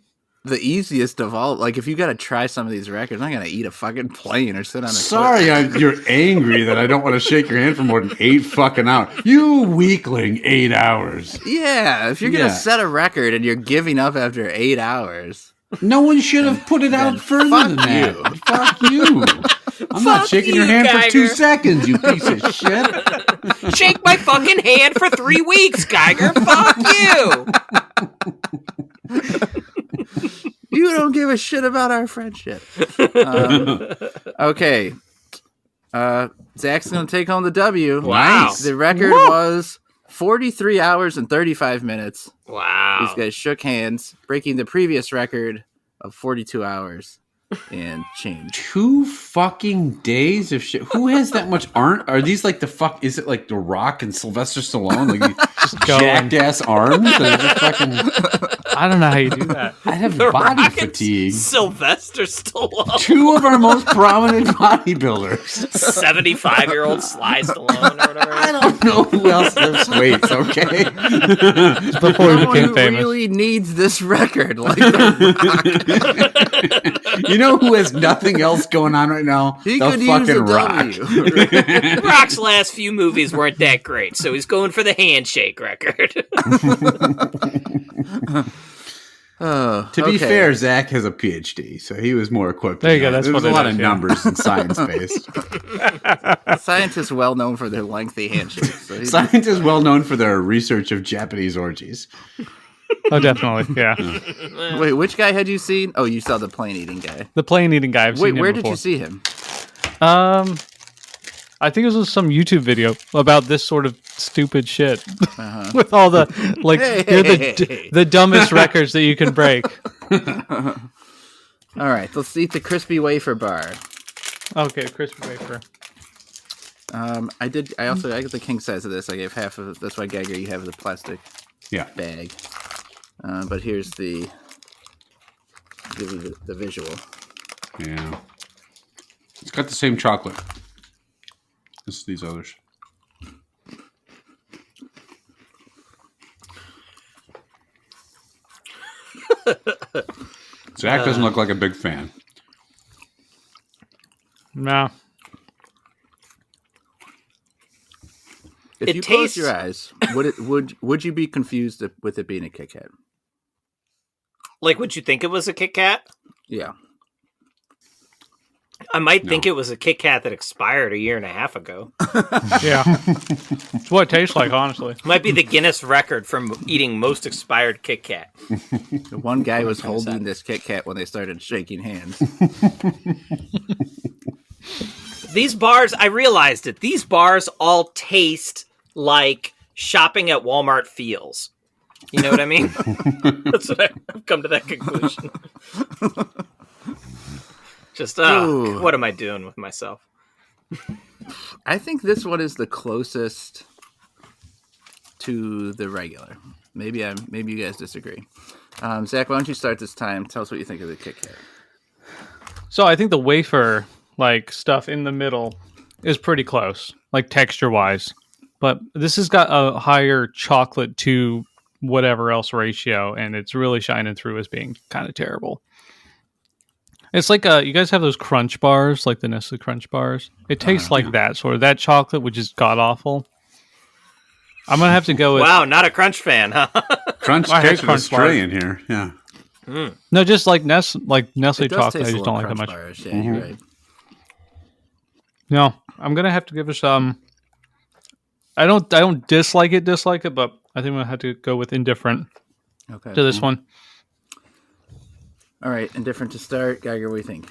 the easiest of all. Like, if you got to try some of these records, I'm not gonna eat a fucking plane or sit on a. Sorry, you're angry that I don't want to shake your hand for more than 8 fucking hours. You weakling, 8 hours. Yeah, if you're gonna set a record and you're giving up after 8 hours, no one should have put it out further than that. Fuck you. I'm not shaking your hand Geiger. for 2 seconds, you piece of shit. Shake my fucking hand for 3 weeks, Geiger. Fuck you. You don't give a shit about our friendship. Okay. Zach's going to take home the W. Wow. The record was 43 hours and 35 minutes. Wow. These guys shook hands, breaking the previous record of 42 hours and change. 2 fucking days of shit. Who has that much Are these like the fuck? Is it like The Rock and Sylvester Stallone? Like just jacked ass arms? That are just fucking... I don't know how you do that. I have body fatigue. Sylvester Stallone. 2 of our most prominent bodybuilders. 75-year-old Sly Stallone or whatever. I don't know who else lifts weights, okay? Just before he became who famous. really needs this record. Like The Rock. You know who has nothing else going on right now? He the could fucking use a Rock. W. Rock's last few movies weren't that great, so he's going for the handshake record. To be fair, Zach has a PhD, so he was more equipped. There you go. That's There's what a it lot is, of yeah. numbers and science based. Scientists well known for their lengthy handshakes. So Scientists well known for their research of Japanese orgies. Oh, definitely. Yeah. Wait, which guy had you seen? Oh, you saw the plane eating guy. The plane eating guy. I've Wait, seen him where before. did you see him? I think it was some YouTube video about this sort of stupid shit with all the like Hey. you're the dumbest records that you can break. All right, let's eat the crispy wafer bar. Okay, crispy wafer. I got the king size of this. I gave half of it. That's why, Geiger, you have the plastic bag. But here's the visual. Yeah. It's got the same chocolate as these others. Zach doesn't look like a big fan. No. If you close your eyes, would you be confused with it being a Kit Kat? Like, would you think it was a Kit Kat? Yeah. I might think it was a Kit Kat that expired a year and a half ago. Yeah. It's what it tastes like, honestly. Might be the Guinness record from eating most expired Kit Kat. One guy was holding this Kit Kat when they started shaking hands. These bars, I realized it. These bars all taste like shopping at Walmart feels. You know what I mean? That's what I've come to that conclusion. Just, what am I doing with myself? I think this one is the closest to the regular. Maybe you guys disagree. Zach, why don't you start this time? Tell us what you think of the Kit Kat. So I think the wafer stuff in the middle is pretty close, like texture wise. But this has got a higher chocolate to whatever else ratio, and it's really shining through as being kind of terrible. It's like you guys have those Crunch bars, like the Nestle Crunch bars. It tastes like that sort of that chocolate, which is god awful. I'm gonna have to go with not a Crunch fan, huh? Crunch tastes Australian here, yeah. No, just like Nestle chocolate. I just don't like that much. Bars. Yeah, you're right. No, I'm gonna have to give it some. I don't dislike it, but I think I'm gonna have to go with indifferent to this one. All right, indifferent to start. Geiger, what do you think?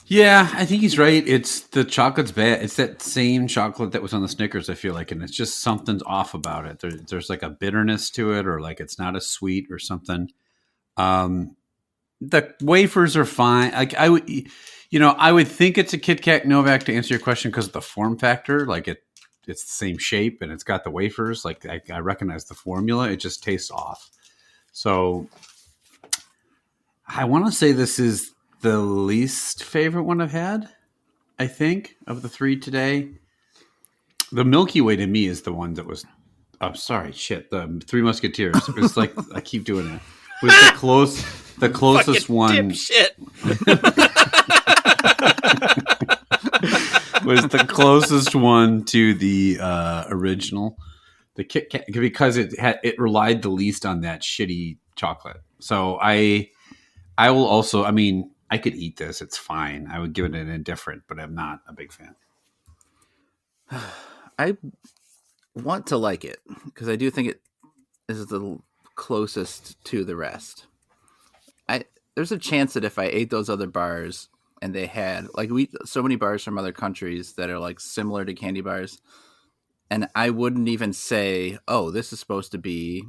Yeah, I think he's right. It's the chocolate's bad. It's that same chocolate that was on the Snickers, I feel like, and it's just something's off about it. There's like a bitterness to it, or like it's not as sweet or something. The wafers are fine. Like I would think it's a Kit Kat Novak to answer your question because of the form factor. Like it's the same shape and it's got the wafers. Like I recognize the formula. It just tastes off. So I want to say this is the least favorite one I've had, I think, of the three today. The Milky Way to me is the one that was, the Three Musketeers. It was like, I keep doing it. It was the closest one. Was the closest one to the original. The Kit Kat, because it relied the least on that shitty chocolate. So I will also, I mean, I could eat this. It's fine. I would give it an indifferent, but I'm not a big fan. I want to like it because I do think it is the closest to the rest. There's a chance that if I ate those other bars and they had so many bars from other countries that are like similar to candy bars, and I wouldn't even say, oh, this is supposed to be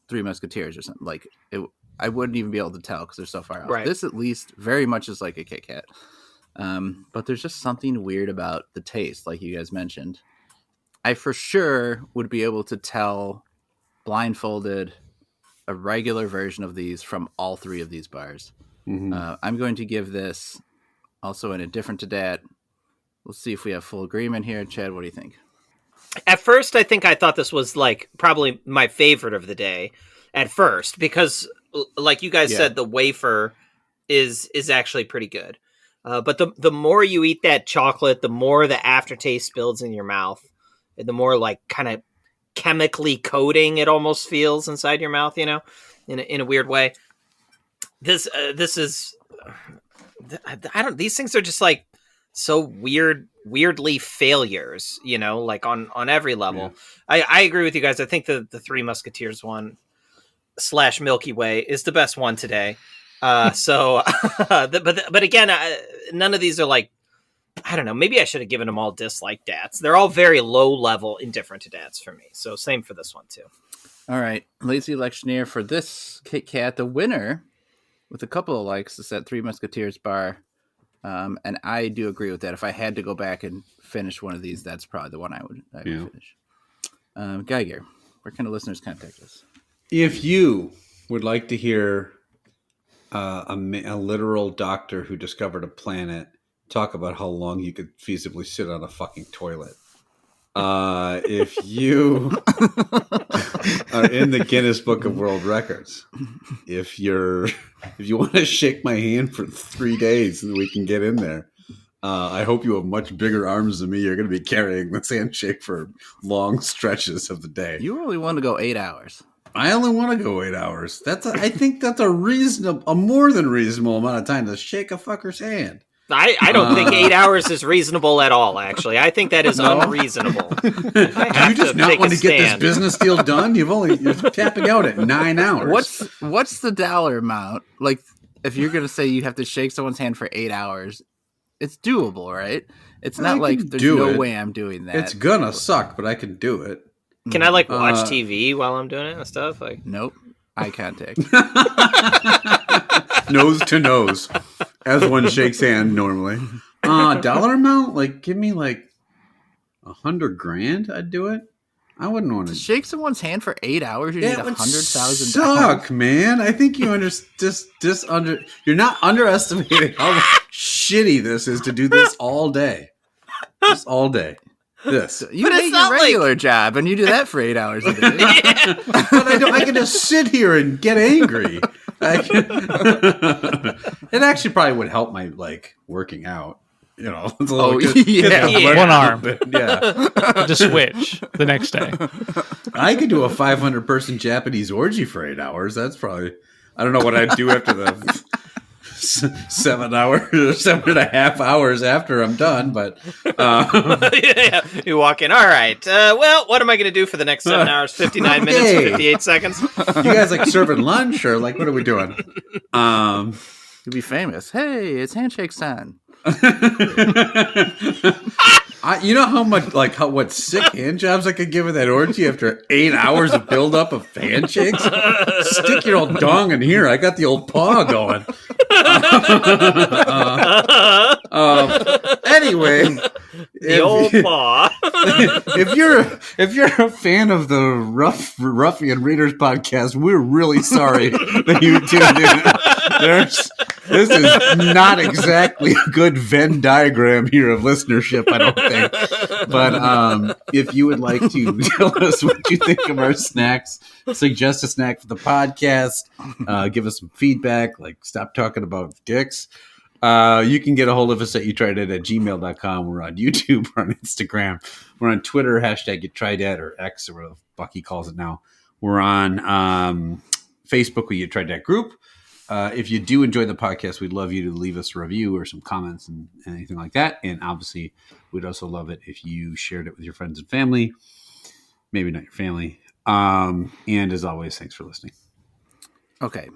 Three Musketeers or something like it. I wouldn't even be able to tell because they're so far off. Right. This at least very much is like a Kit Kat. But there's just something weird about the taste, like you guys mentioned. I for sure would be able to tell blindfolded a regular version of these from all three of these bars. Mm-hmm. I'm going to give this also an indifferent to that. Let's see if we have full agreement here. Chad, what do you think? At first, I think I thought this was like probably my favorite of the day at first, because like you guys said, the wafer is actually pretty good. But the more you eat that chocolate, the more the aftertaste builds in your mouth, and the more like kind of chemically coating it almost feels inside your mouth, you know, in a weird way. This is, these things are just like so weirdly failures, you know, like on every level. Yeah. I agree with you guys. I think the Three Musketeers one / Milky Way is the best one today. But again, none of these are like, I don't know, maybe I should have given them all dislike dats. They're all very low level indifferent to dats for me. So same for this one too. All right, lazy electioneer for this Kit Kat. The winner, with a couple of likes, is that Three Musketeers bar. And I do agree with that. If I had to go back and finish one of these, that's probably the one I would finish. Geiger, where can the listeners contact us? If you would like to hear a literal doctor who discovered a planet talk about how long you could feasibly sit on a fucking toilet, if you are in the Guinness Book of World Records, if you want to shake my hand for 3 days and we can get in there, I hope you have much bigger arms than me. You're going to be carrying this handshake for long stretches of the day. You only want to go 8 hours. I only want to go 8 hours. I think that's a more than reasonable amount of time to shake a fucker's hand. I don't think 8 hours is reasonable at all, actually. I think that is unreasonable. Do you just not want to get this business deal done? You're tapping out at 9 hours. What's the dollar amount? Like, if you're going to say you have to shake someone's hand for 8 hours, it's doable, right? It's not like there's no way I'm doing that. It's gonna suck, but I can do it. Can I watch TV while I'm doing it and stuff? Nope. Eye contact. Nose to nose. As one shakes hand normally. Dollar amount? Give me $100,000. I'd do it. I wouldn't want to shake someone's hand for 8 hours. You need $100,000. Suck, man. I think you you're not underestimating how shitty this is to do this all day. Just all day. This. You make your regular job, and you do that for 8 hours a day. Yeah. But I can just sit here and get angry. It actually probably would help my working out. It's a little one arm. Yeah. Just switch the next day. I could do a 500-person Japanese orgy for 8 hours. That's probably, I don't know what I'd do after the 7.5 hours after I'm done, but you walk in. All right. Well, what am I going to do for the next 7 hours, 59 minutes, and 58 seconds? You guys serving lunch or what are we doing? You'll be famous. Hey, it's handshake time. You know how much what sick hand jobs I could give with that orgy after 8 hours of buildup of handshakes? Stick your old dong in here. I got the old paw going. Anyway, the old paw. if you're a fan of the Ruffian Readers podcast, we're really sorry that you tuned in. This is not exactly a good Venn diagram here of listenership, I don't think. But if you would like to tell us what you think of our snacks, suggest a snack for the podcast, give us some feedback, stop talking about dicks, you can get a hold of us at youtrydat@gmail.com. We're on YouTube, we're on Instagram, we're on Twitter, #YouTriedThat or X or whatever the fuck he calls it now. We're on Facebook with You Tried That group. If you do enjoy the podcast, we'd love you to leave us a review or some comments and anything like that. And obviously, we'd also love it if you shared it with your friends and family. Maybe not your family. And as always, thanks for listening. Okay.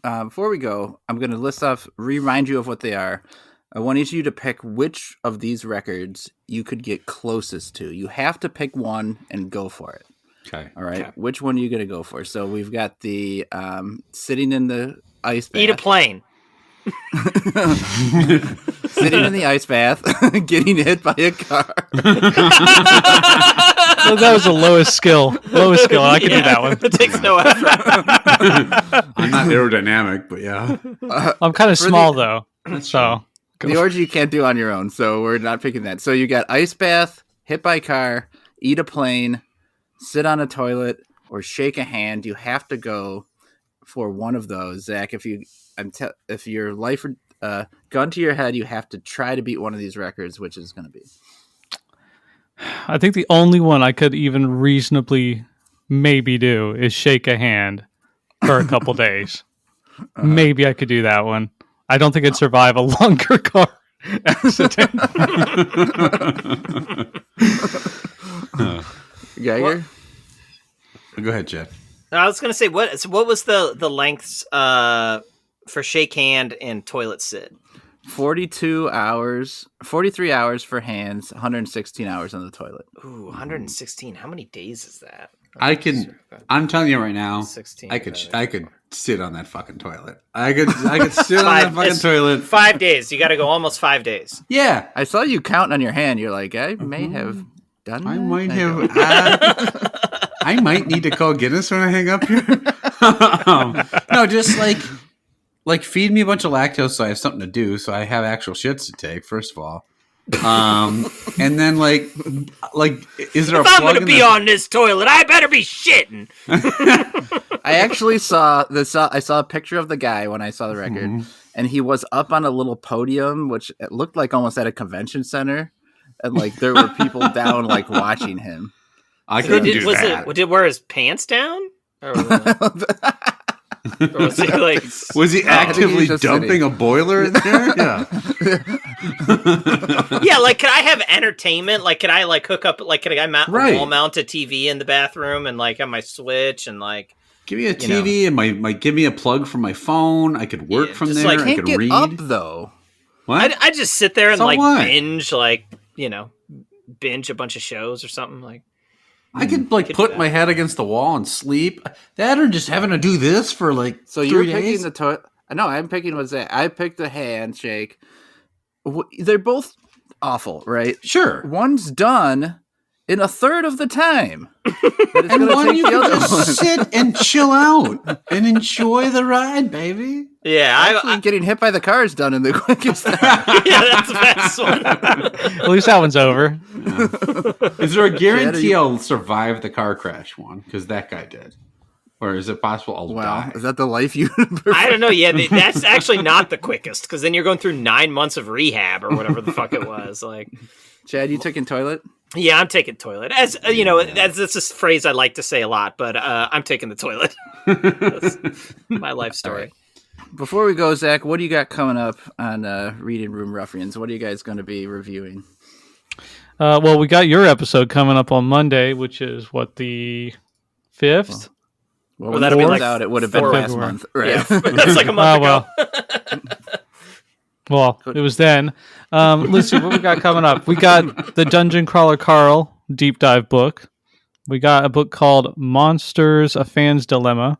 Before we go, I'm going to remind you of what they are. I want each of you to pick which of these records you could get closest to. You have to pick one and go for it. Okay. All right. Okay. Which one are you going to go for? So we've got the sitting in the ice bath. Eat a plane. Sitting in the ice bath, getting hit by a car. Well, that was the lowest skill. I can do that one. It takes no effort. I'm not aerodynamic, but yeah. I'm kind of small, though. So the orgy you can't do on your own, so we're not picking that. So you got ice bath, hit by car, eat a plane, sit on a toilet, or shake a hand. You have to go for one of those. Zach, if your life gun to your head, you have to try to beat one of these records. Which is going to be? I think the only one I could even reasonably maybe do is shake a hand for a couple days. Maybe I could do that one. I don't think I'd survive a longer car accident. Geiger? Go ahead, Chad. I was going to say, what was the lengths for shake hand and toilet sit? 43 hours for hands, 116 hours on the toilet. Ooh, 116. How many days is that? I'm telling you right now, 16. I could sit on that fucking toilet. I could sit on that fucking toilet. 5 days. You got to go almost 5 days. Yeah. I saw you counting on your hand. You're like, I may have done that. I might have. I might need to call Guinness when I hang up here. No, just like feed me a bunch of lactose so I have something to do, so I have actual shits to take, first of all. And then like is there if I'm gonna be on this toilet, I better be shitting. I actually saw this. I saw a picture of the guy when I saw the record, and he was up on a little podium, which it looked like almost at a convention center, and like there were people down like watching him. I couldn't do that. Did he wear his pants down? Or was he like? Was he actively dumping a boiler in there? Yeah. Yeah, like, could I have entertainment? Like, could I like hook up? Like, could I wall mount a TV in the bathroom and like have my Switch and like give me a TV and my give me a plug for my phone. I could work from there. Like, I could read. Up though. What? I just sit there and binge a bunch of shows or something like. I could put my head against the wall and sleep. That or just having to do this for like so 3 you're days? picking the toilet. No, I'm picking what's that? I picked the handshake. They're both awful, right? Sure. One's done in a third of the time. And one you can just sit and chill out and enjoy the ride, baby. Yeah, I'm getting hit by the car is done in the quickest time. Yeah, that's the best one. At least that one's over. Yeah. Is there a guarantee I'll survive the car crash one? Because that guy did. Or is it possible I'll die? Is that the life you... I don't know. Yeah, that's actually not the quickest, because then you're going through 9 months of rehab or whatever the fuck it was. Like, Chad, you taking toilet? Yeah, I'm taking toilet. As you know, that's a phrase I like to say a lot, but I'm taking the toilet. That's my life story. Right. Before we go, Zach, what do you got coming up on Reading Room Ruffians? What are you guys going to be reviewing? Well, we got your episode coming up on Monday, which is the 5th? Well, that'll be like out. It would have been last month. Right. Yeah, that's like a month ago. Well, it was then. Let's see what we got coming up. We got the Dungeon Crawler Carl deep dive book. We got a book called Monsters: A Fan's Dilemma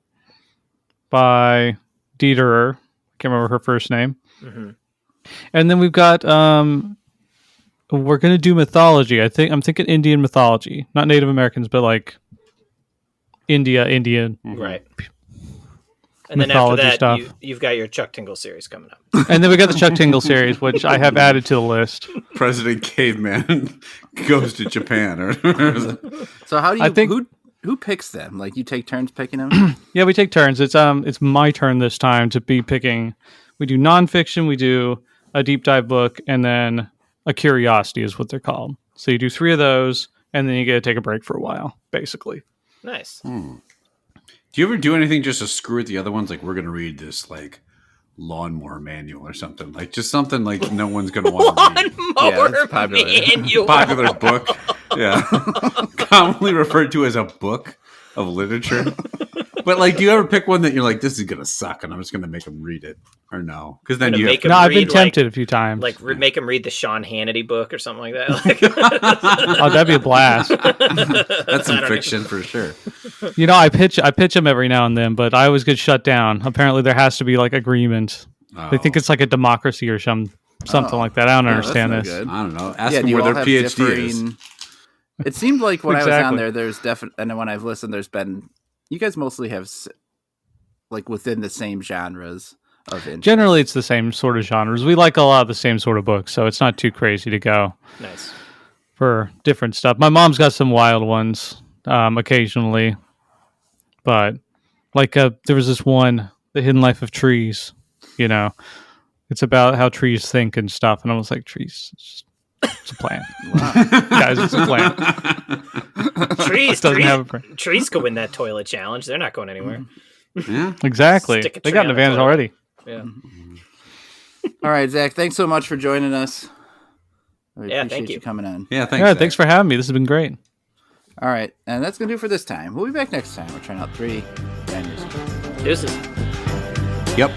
by Dieterer. I can't remember her first name. Mm-hmm. And then we've got we're going to do mythology. I'm thinking Indian mythology, not Native Americans, but like Indian. Right. And then after that, you've got your Chuck Tingle series coming up. And then we got the Chuck Tingle series, which I have added to the list. President Caveman goes to Japan. So how do you... Who picks them? Like, you take turns picking them? Yeah, we take turns. It's my turn this time to be picking. We do nonfiction, we do a deep dive book, and then a curiosity is what they're called. So you do 3 of those, and then you get to take a break for a while, basically. Nice. Do you ever do anything just to screw with the other ones? Like, we're going to read this, like, lawnmower manual or something. Like, just something, like, no one's going to want to read. Lawnmower manual. Popular book. Yeah. Commonly referred to as a book of literature. But, like, do you ever pick one that you're like, this is going to suck, and I'm just going to make them read it? Or no? Because then you I've been tempted a few times. Like, make them read the Sean Hannity book or something like that. Oh, that'd be a blast. That's some fiction for sure. You know, I pitch them every now and then, but I always get shut down. Apparently, there has to be, like, agreement. Oh. They think it's like a democracy or something like that. I don't understand this. Good. I don't know. Ask them where their PhD is. It seemed like when I was on there, there's definitely... And when I've listened, there's been... You guys mostly have, like, within the same genres of interest. Generally, it's the same sort of genres. We like a lot of the same sort of books, so it's not too crazy to go. Nice. For different stuff. My mom's got some wild ones occasionally, but like there was this one, The Hidden Life of Trees. You know, it's about how trees think and stuff, and I was like, trees, it's a plant. Guys, it's a plant. Trees go in that toilet challenge. They're not going anywhere. Yeah, exactly. They got an advantage already. Yeah. All right, Zach. Thanks so much for joining us. We appreciate thank you coming on. Yeah, thanks. Thanks for having me. This has been great. All right, and that's gonna do it for this time. We'll be back next time. We're trying out 3 brand new. Deuces. Yep.